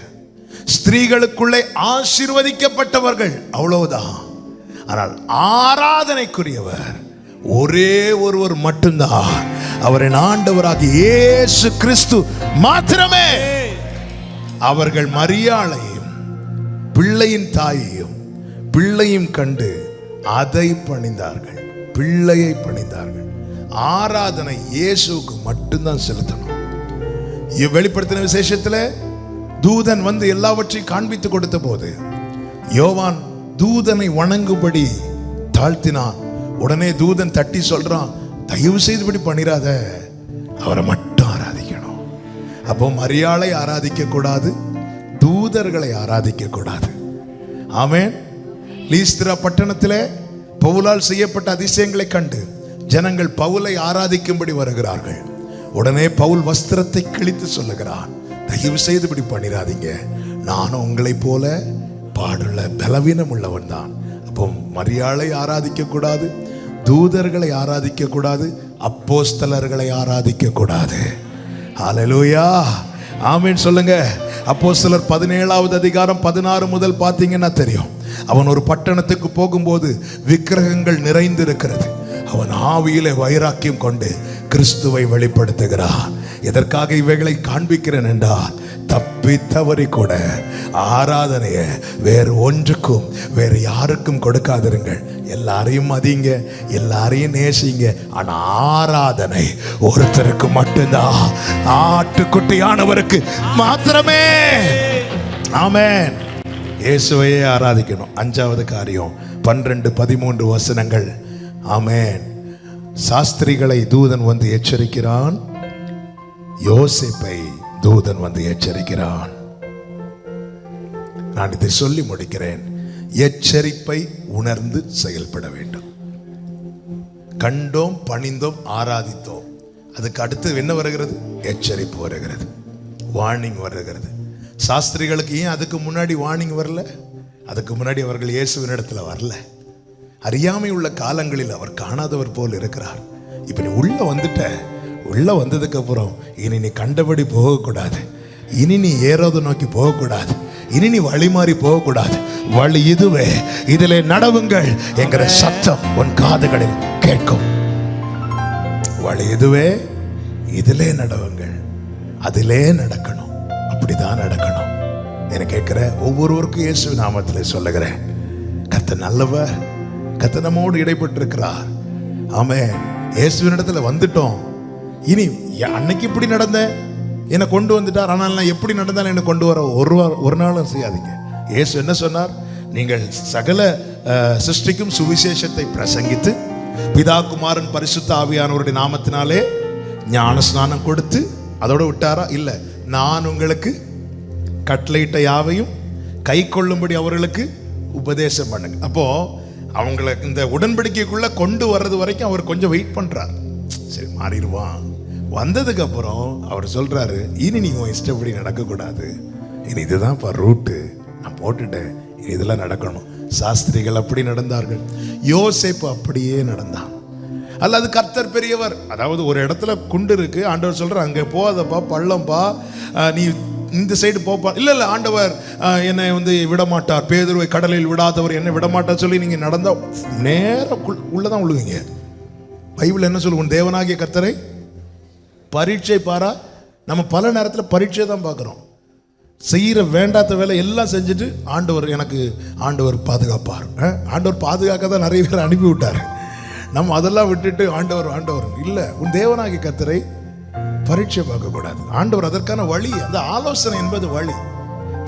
ஸ்திரீகளுக்குள்ளே ஆசீர்வதிக்கப்பட்டவர்கள், அவ்வளவுதான். ஆனால் ஆராதனைக்குரியவர் ஒரே ஒருவர் மட்டும்தான், அவரின் ஆண்டவராகிய இயேசு கிறிஸ்து மாத்திரமே. அவர்கள் மரியாளையும் பிள்ளையின் தாயையும் பிள்ளையும் கண்டு அதை பணிந்தார்கள், பிள்ளையை பணிந்தார்கள். ஆராதனை இயேசுவுக்கு மட்டும்தான் செலுத்தணும். வெளிப்படுத்தின விசேஷத்தில் தூதன் வந்து எல்லாவற்றையும் காண்பித்து கொடுத்த போது யோவான் தூதனை வணங்கும்படி தாழ்த்தினான். உடனே தூதன் தட்டி சொல்றான், தயவு செய்து இப்படி பண்ணிராத, அவரை மட்டும் ஆராதிக்கணும். அப்போ மரியாளை ஆராதிக்க கூடாது, தூதர்களை ஆராதிக்க கூடாது. ஆமென். லீஸ்திரா பட்டணத்திலே பவுலால் செய்யப்பட்ட அதிசயங்களை கண்டு ஜனங்கள் பவுலை ஆராதிக்கும்படி வருகிறார்கள். உடனே பவுல் வஸ்திரத்தை கிழித்து சொல்லுகிறான், தயவு செய்து இப்படி பண்ணிராதீங்க, நானும் உங்களை போல பாடுள்ள பலவீனம் உள்ளவன் தான். அப்போ மரியாளை ஆராதிக்க கூடாது, தூதர்களை ஆராதிக்க கூடாது, அப்போஸ்தலர்களை ஆராதிக்க கூடாது. ஹல்லேலூயா, ஆமென் சொல்லுங்க. அப்போஸ்தலர் 17வது அதிகாரம் 16 முதல் பார்த்தீங்கன்னா தெரியும். அவன் ஒரு பட்டணத்துக்கு போகும்போது விக்கிரகங்கள் நிறைந்திருக்கிறது. அவன் ஆவியிலே வைராக்கியம் கொண்டு கிறிஸ்துவை வெளிப்படுத்துகிறான். எதற்காக இவைகளை காண்பிக்கிறேன் என்றால், தப்பி தவறி கூட ஆராதனையை வேறு ஒன்றுக்கும் வேறு யாருக்கும் கொடுக்காதிருங்கள். எல்லாரையும் மதிங்க, எல்லாரையும் நேசிங்க. ஆனா ஆராதனை ஒருத்தருக்கு மட்டும்தான், ஆட்டுக்குட்டியானவருக்கு மாத்திரமே. ஆமென். இயேசுவையே ஆராதிக்கணும். 5வது காரியம் 12-13 வசனங்கள். ஆமென். சாஸ்திரிகளை தூதன் வந்து எச்சரிக்கிறான், யோசேப்பை தூதன் வந்து எச்சரிக்கிறான். நான் இதை சொல்லி முடிக்கிறேன். எச்சரிப்பை உணர்ந்து செயல்பட வேண்டும். கண்டோம், பணிந்தோம், ஆராதித்தோம். அதுக்கு அடுத்து என்ன வருகிறது? எச்சரிப்பு வருகிறது, வார்னிங் வருகிறது. சாஸ்திரிகளுக்கு ஏன் அதுக்கு முன்னாடி வார்னிங் வரல? அதுக்கு முன்னாடி அவர்கள் இயேசுவின் இடத்துல வரல. அறியாமை உள்ள காலங்களில் அவர் காணாதவர் போல் இருக்கிறார். இப்ப நீ உள்ள வந்துட்ட, உள்ள வந்ததுக்கு அப்புறம் இனி நீ கண்டபடி போகக்கூடாது, இனி நீ ஏரோதை நோக்கி போகக்கூடாது, இனி நீ வழி மாறி போகக்கூடாது. வழி இதுவே, இதிலே நடவுங்கள் என்கிற சத்தம் உன் காதுகளில் கேட்கும். வழி இதுவே, இதிலே நடவுங்கள், அதிலே நடக்கணும். அப்படிதான் நடக்கணும். என கேட்கிற ஒவ்வொருவருக்கும் இயேசு நாமத்திலே சொல்லுகிறேன், கர்த்தர் நல்லவர், கர்த்தர் நம்மோடு இடைப்பட்டிருக்கிறார். ஆமென். இயேசுவின் இடத்துல வந்துட்டோம். இனி அன்னைக்கு இப்படி நடந்த என்னை கொண்டு வந்துட்டார், ஆனால் நான் எப்படி நடந்தாலும் என்னை கொண்டு வர ஒரு நாளும் செய்யாதீங்க. இயேசு என்ன சொன்னார்? நீங்கள் சகல சிருஷ்டிக்கும் சுவிசேஷத்தை பிரசங்கித்து பிதா குமாரன் பரிசுத்த ஆவியானவருடைய நாமத்தினாலே ஞான ஸ்நானம் கொடுத்து, அதோட விட்டாரா? இல்லை, நான் உங்களுக்கு கட்டளையிட்ட யாவையும் கை கொள்ளும்படி அவர்களுக்கு உபதேசம் பண்ணுங்க. அப்போ அவங்களை இந்த உடன்படிக்கைக்குள்ள கொண்டு வர்றது வரைக்கும் அவர் கொஞ்சம் வெயிட் பண்றார். சரி, மாறிடுவான். வந்ததுக்கு அப்புறம் அவர் சொல்றாரு, இனி நீங்க இஷ்டப்படி நடக்கக்கூடாது, இனி இதுதான் ரூட்டு நான் போட்டுட்டேன், இனி இதெல்லாம் நடக்கணும். சாஸ்திரிகள் அப்படி நடந்தார்கள், யோசேப்பு அப்படியே நடந்தான். அல்லது கர்த்தர் பெரியவர், அதாவது ஒரு இடத்துல குண்டு இருக்கு, ஆண்டவர் சொல்ற அங்கே போகாதப்பா, பள்ளம்பா, நீ இந்த சைடு போப்பா. இல்லை இல்லை, ஆண்டவர் என்னை விடமாட்டார், பேதுருவை கடலில் விடாதவர் என்னை விடமாட்டார் சொல்லி நீங்க நடந்தா நேரம் உள்ளதான் விழுவீங்க. பைபிள் என்ன சொல்லு? உன் தேவனாகிய கர்த்தரை பரீட்சை பாரா. நம்ம பல நேரத்தில் பரீட்சை தான் பார்க்குறோம். செய்கிற வேண்டாத வேலை எல்லாம் செஞ்சுட்டு ஆண்டவர் பாதுகாப்பார். ஆண்டவர் பாதுகாக்க தான் நிறைய பேர் அனுப்பி விட்டார். நம்ம அதெல்லாம் விட்டுட்டு ஆண்டவர் இல்லை, உன் தேவனாகிய கர்த்தரை பரீட்சை பார்க்கக்கூடாது. ஆண்டவர் அதற்கான வழி, அந்த ஆலோசனை என்பது வழி.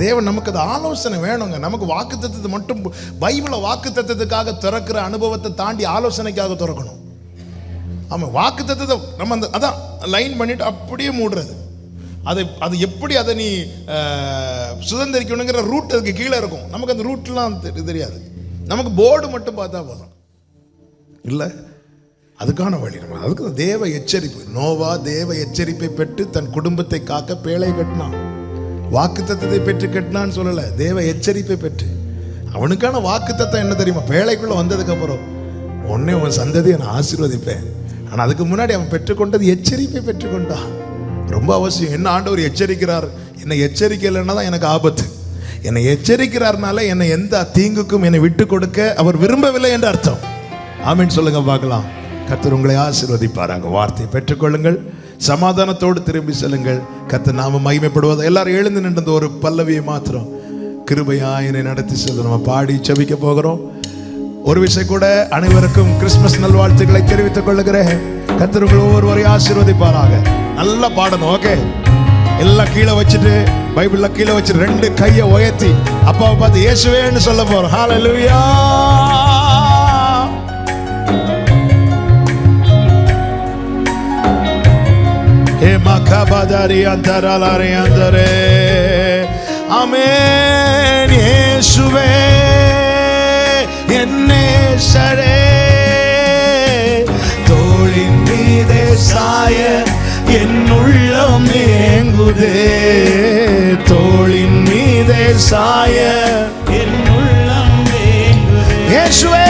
தேவன் நமக்கு அந்த ஆலோசனை வேணுங்க. நமக்கு வாக்குத்தத்தத்தை மட்டும், பைபிளை வாக்குத்தத்தத்துக்காக திறக்கிற அனுபவத்தை தாண்டி ஆலோசனைக்காக திறக்கணும். ஆமாம், வாக்குத்தத்தத்தை நம்ம அதான் லைன் பண்ணிட்டு அப்படியே மூடுறது. அது எப்படி அதை நீ சுதந்திரிக்கணுங்கிற ரூட் அதுக்கு கீழே இருக்கும். நமக்கு அந்த ரூட்லாம் தெரியாது. நமக்கு போர்டு மட்டும் பார்த்தா போதும். இல்லை, அதுக்கான வழி நம்ம. அதுக்கு தேவ எச்சரிப்பு. நோவா தேவ எச்சரிப்பை பெற்று தன் குடும்பத்தை காக்க பேழை கட்டினான். வாக்குத்தத்தத்தை பெற்று கட்டினான்னு சொல்லலை, தேவ எச்சரிப்பை பெற்று. அவனுக்கான வாக்குத்தத்தம் என்ன தெரியுமா? பேழைக்குள்ள வந்ததுக்கு அப்புறம் உடனே உன் சந்ததியை நான் ஆசீர்வதிப்பேன். ஆனால் அதுக்கு முன்னாடி அவன் பெற்றுக்கொண்டது எச்சரிப்பை பெற்றுக்கொண்டான். ரொம்ப அவசியம். என்ன ஆண்டவர் எச்சரிக்கிறார், என்னை எச்சரிக்கலைன்னா தான் எனக்கு ஆபத்து. என்னை எச்சரிக்கிறார்னால என்னை எந்த தீங்குக்கும் என்னை விட்டு கொடுக்க அவர் விரும்பவில்லை என்று அர்த்தம். ஆமீன் சொல்லுங்க பார்க்கலாம். கர்த்தர் உங்களை ஆசீர்வதிப்பாராங்க. வார்த்தையை பெற்றுக்கொள்ளுங்கள், சமாதானத்தோடு திரும்பி செல்லுங்கள். கர்த்தர் நாம மகிமைப்படுவது. எல்லாரும் எழுந்து நின்ற ஒரு பல்லவியை மாத்திரம், கிருபையா என்னை நடத்தி செல்ல நம்ம பாடி செபிக்க போகிறோம். ஒரு விஷயம் கூட, அனைவருக்கும் கிறிஸ்துமஸ் நல்வாழ்த்துக்களை தெரிவித்துக் கொள்ளுகிறேன். கர்த்தர் உங்களை ஒவ்வொருவரையும் ஆசீர்வதிப்பாராக. நல்லா பாடணும். ஓகே, எல்லாம் கீழே வச்சுட்டு, பைபிள்ல கீழே வச்சு 2 கையை உயர்த்தி அப்பாவை பார்த்து இயேசுவேன்னு சொல்ல போறோம். ஹல்லேலூயா. ஏ மகபதரி அந்தரலரி அந்தரே. ஆமென். இயேசுவே என்னேசரே, தோளின் மீதே சாய என் உள்ளம் ஏங்குதே. தோளின் மீதே சாய என் உள்ளம் ஏங்குதே. இயேசுவே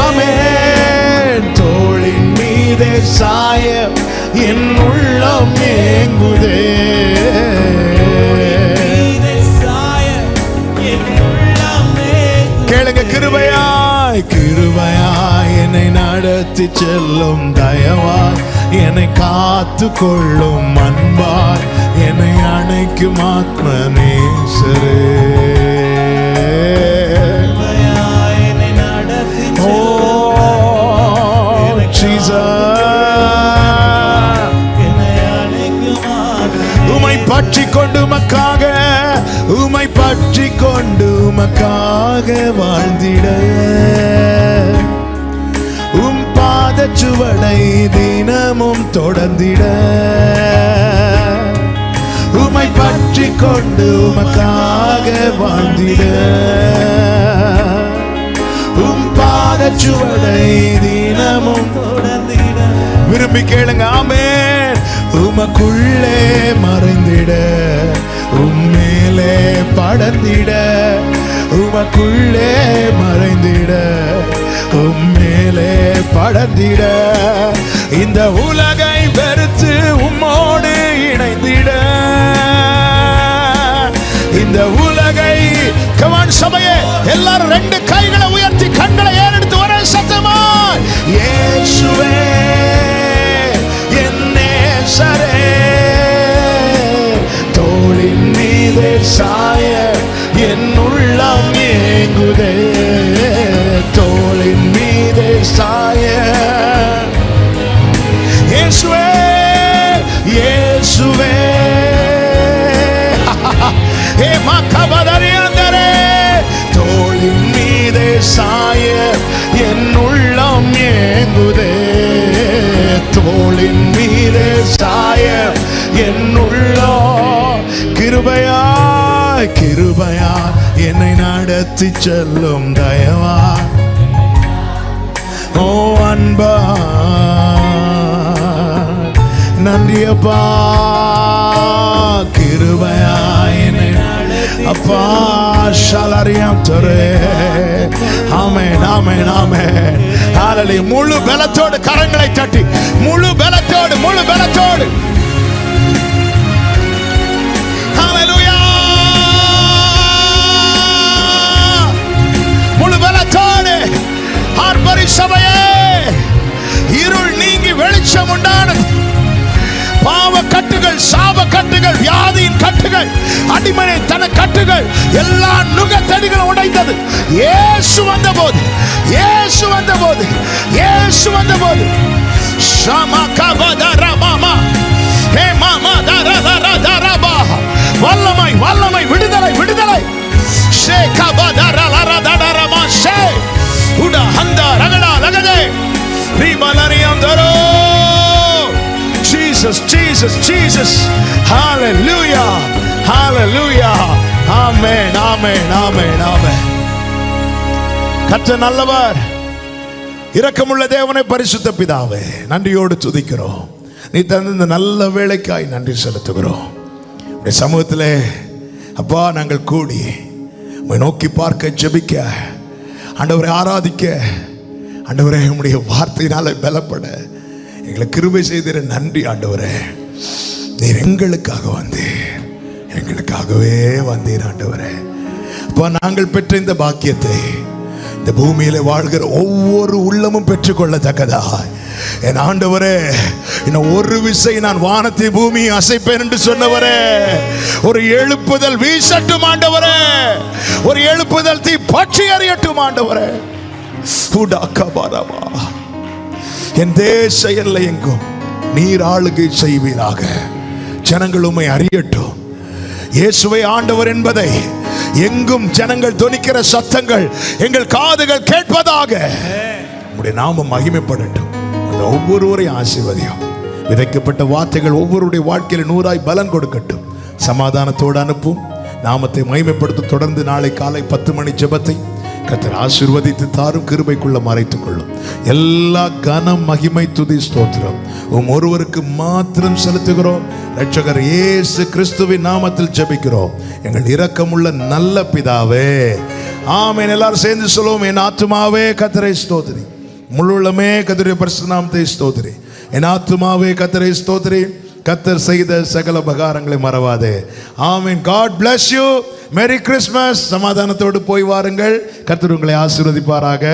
ஆமென். தோளின் மீதே சாய என் உள்ளம் ஏங்குதே. கேளுங்க. கிருபையாய் என்னை நடத்தி செல்லும் தயவாய், என்னை காத்து கொள்ளும் அன்பாய், என்னை அணைக்கும் ஆத்ம நேசரே. ஓ உமை பற்றி கொண்டு உமக்காக, உமை பற்றி கொண்டு உமக்காக வாழ்ந்திட, உம் பாத சுவடை தினமும் தொடர்ந்திட, உமை பற்றி கொண்டு உமக்காக வாழ்ந்திட, உம் பாத சுவடை தினமும் தொடர்ந்திட. விரும்பி கேளுங்க. ஆமென். உமக்குள்ளே மறைந்திட உம்மேலே படர்ந்திட உமக்குள்ளே மறைந்திட உம்மேலே படர்ந்திட இந்த உலகை வெறுத்து உம்மோடு இணைந்திட இந்த உலகை கமான் சபையே எல்லாரும் ரெண்டு கைகளை உயர்த்தி கண்களை ஏறெடுத்து ஒரே சத்தமா இயேசுவே என் நேசரே தோளின் மீது சாய என் உள்ளம் ஏங்குதே தோளின் மீது சாய இயேசுவே இயேசுவே ஏ மக்கபதரியாந்தரே தோளின் மீது சாய என் உள்ளம் ஏங்குதே தோளின் மீது சாய என் உள்ளம் கிருபையாய் கிருபையாய் என்னை நடத்தி செல்லும் தயவா ஓ அன்பா நன்றியப்பா கிருபையாய் என்னை அப்பா ஷலரியம் தரே ஆமென் ஆமென் ஆமென் ஹalleluya முழு பலத்தோடு கரங்களை தட்டி முழு பலத்தோடு ஹalleluya முழு பலத்தோடு ஆர்ப்பரி சபையே இருள் நீங்கி வெளிச்சம் உண்டானது பாவ கட்டுகள் சாப கட்டுகள் வியாதியின் கட்டுகள் அடிமனை தன கட்டுகள் எல்லா நுகத்தடிகளும் உடைந்தது இயேசு வந்தபோது இயேசு வந்தபோது இயேசு வந்தபோது ஷமா கபதர மாமா ஹே மாமா தரதரதரபா வல்லமை வல்லமை விடுதலை விடுதலை ஷே கபதர லரதரமா ஷே உட ஹந்த ரகடா லகதே ரிபலரியம் தரோ Jesus, Jesus, Jesus. Hallelujah. Hallelujah. Amen. Amen. Amen. Amen. கர்த்தர் நல்லவர், இரக்கமுள்ள தேவனே, பரிசுத்த பிதாவே, நன்றியோடு துதிக்கிறோம். நீ தந்த இந்த நல்ல வேளைக்காய் நன்றி செலுத்துகிறோம். உடைய சமூகத்திலே அப்பா நாங்கள் கூடி உம்மை நோக்கி பார்க்க ஜெபிக்க ஆண்டவரை ஆராதிக்க ஆண்டவரே உம்முடைய வார்த்தையினால பலப்பட எங்களை கிருபை செய்திர நன்றி ஆண்டவரே. நீர் எங்களுக்காக வந்தீர், எங்களுக்காகவே வந்தீர் ஆண்டவரே. அப்போ நாங்கள் பெற்ற இந்த பாக்கியத்தை இந்த பூமியில வாழ்கிற ஒவ்வொரு உள்ளமும் பெற்றுக்கொள்ளத்தக்கதா என் ஆண்டவரே, இன்னும் ஒரு விசை நான் வானத்தை பூமி அசைப்பேன் என்று சொன்னவரே, ஒரு எழுப்புதல் வீசட்டும் ஆண்டவரே, ஒரு எழுப்புதல் தீ பற்றி எறியட்டும் ஆண்டவரே. என் தேச எல்லை எங்கும் நீர் ஆளுகை செய்வீராக. ஜனங்கள் உம்மை அறியட்டும், இயேசுவை ஆண்டவர் என்பதை எங்கும் ஜனங்கள் தொனிக்கிற சத்தங்கள் எங்கள் காதுகள் கேட்பதாக. உம்முடைய நாமம் மகிமைப்படட்டும். அந்த ஒவ்வொருவரையும் ஆசீர்வதியும். விதைக்கப்பட்ட வார்த்தைகள் ஒவ்வொருடைய வாழ்க்கையில் 100 பலன் கொடுக்கட்டும். சமாதானத்தோடு அனுப்பும். நாமத்தை மகிமைப்படுத்த தொடர்ந்து நாளை காலை 10 மணி ஜெபத்தை கர்த்தர் ஆசீர்வதித்து தாரும், கிருபைக்குள்ள மறைத்துக் கொள்ளும். எல்லா கனம் மகிமை துதி ஸ்தோத்திரம் ஒருவருக்கு மாத்திரம் செலுத்துகிறோம். இரட்சகர் இயேசு கிறிஸ்துவின் நாமத்தில் ஜெபிக்கிறோம் எங்கள் இரக்கமுள்ள நல்ல பிதாவே, ஆமென். எல்லாரும் சேர்ந்து சொல்லுவோம். என் ஆத்துமாவே கர்த்தரை ஸ்தோத்திரி, முழுமே கர்த்தருடைய பரிசுத்த நாமத்தை ஸ்தோத்திரி. என் ஆத்துமாவே கர்த்தரை ஸ்தோத்திரி, கர்த்தர் செய்த சகல உபகாரங்களை மறவாதே. Amen. God bless you. Merry Christmas. சமாதானத்தோடு போய் வாருங்கள். கர்த்தர் உங்களை ஆசீர்வதிப்பாராக.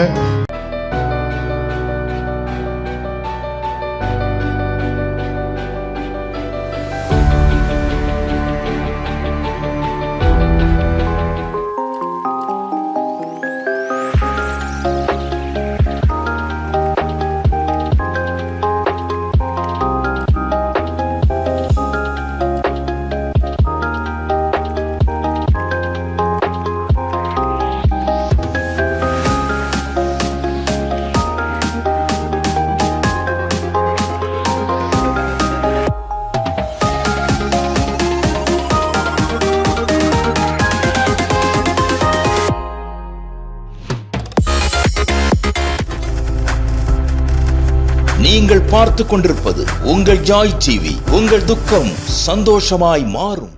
நீங்கள் பார்த்து கொண்டிருப்பது உங்கள் ஜாய் டிவி. உங்கள் துக்கம் சந்தோஷமாய் மாறும்.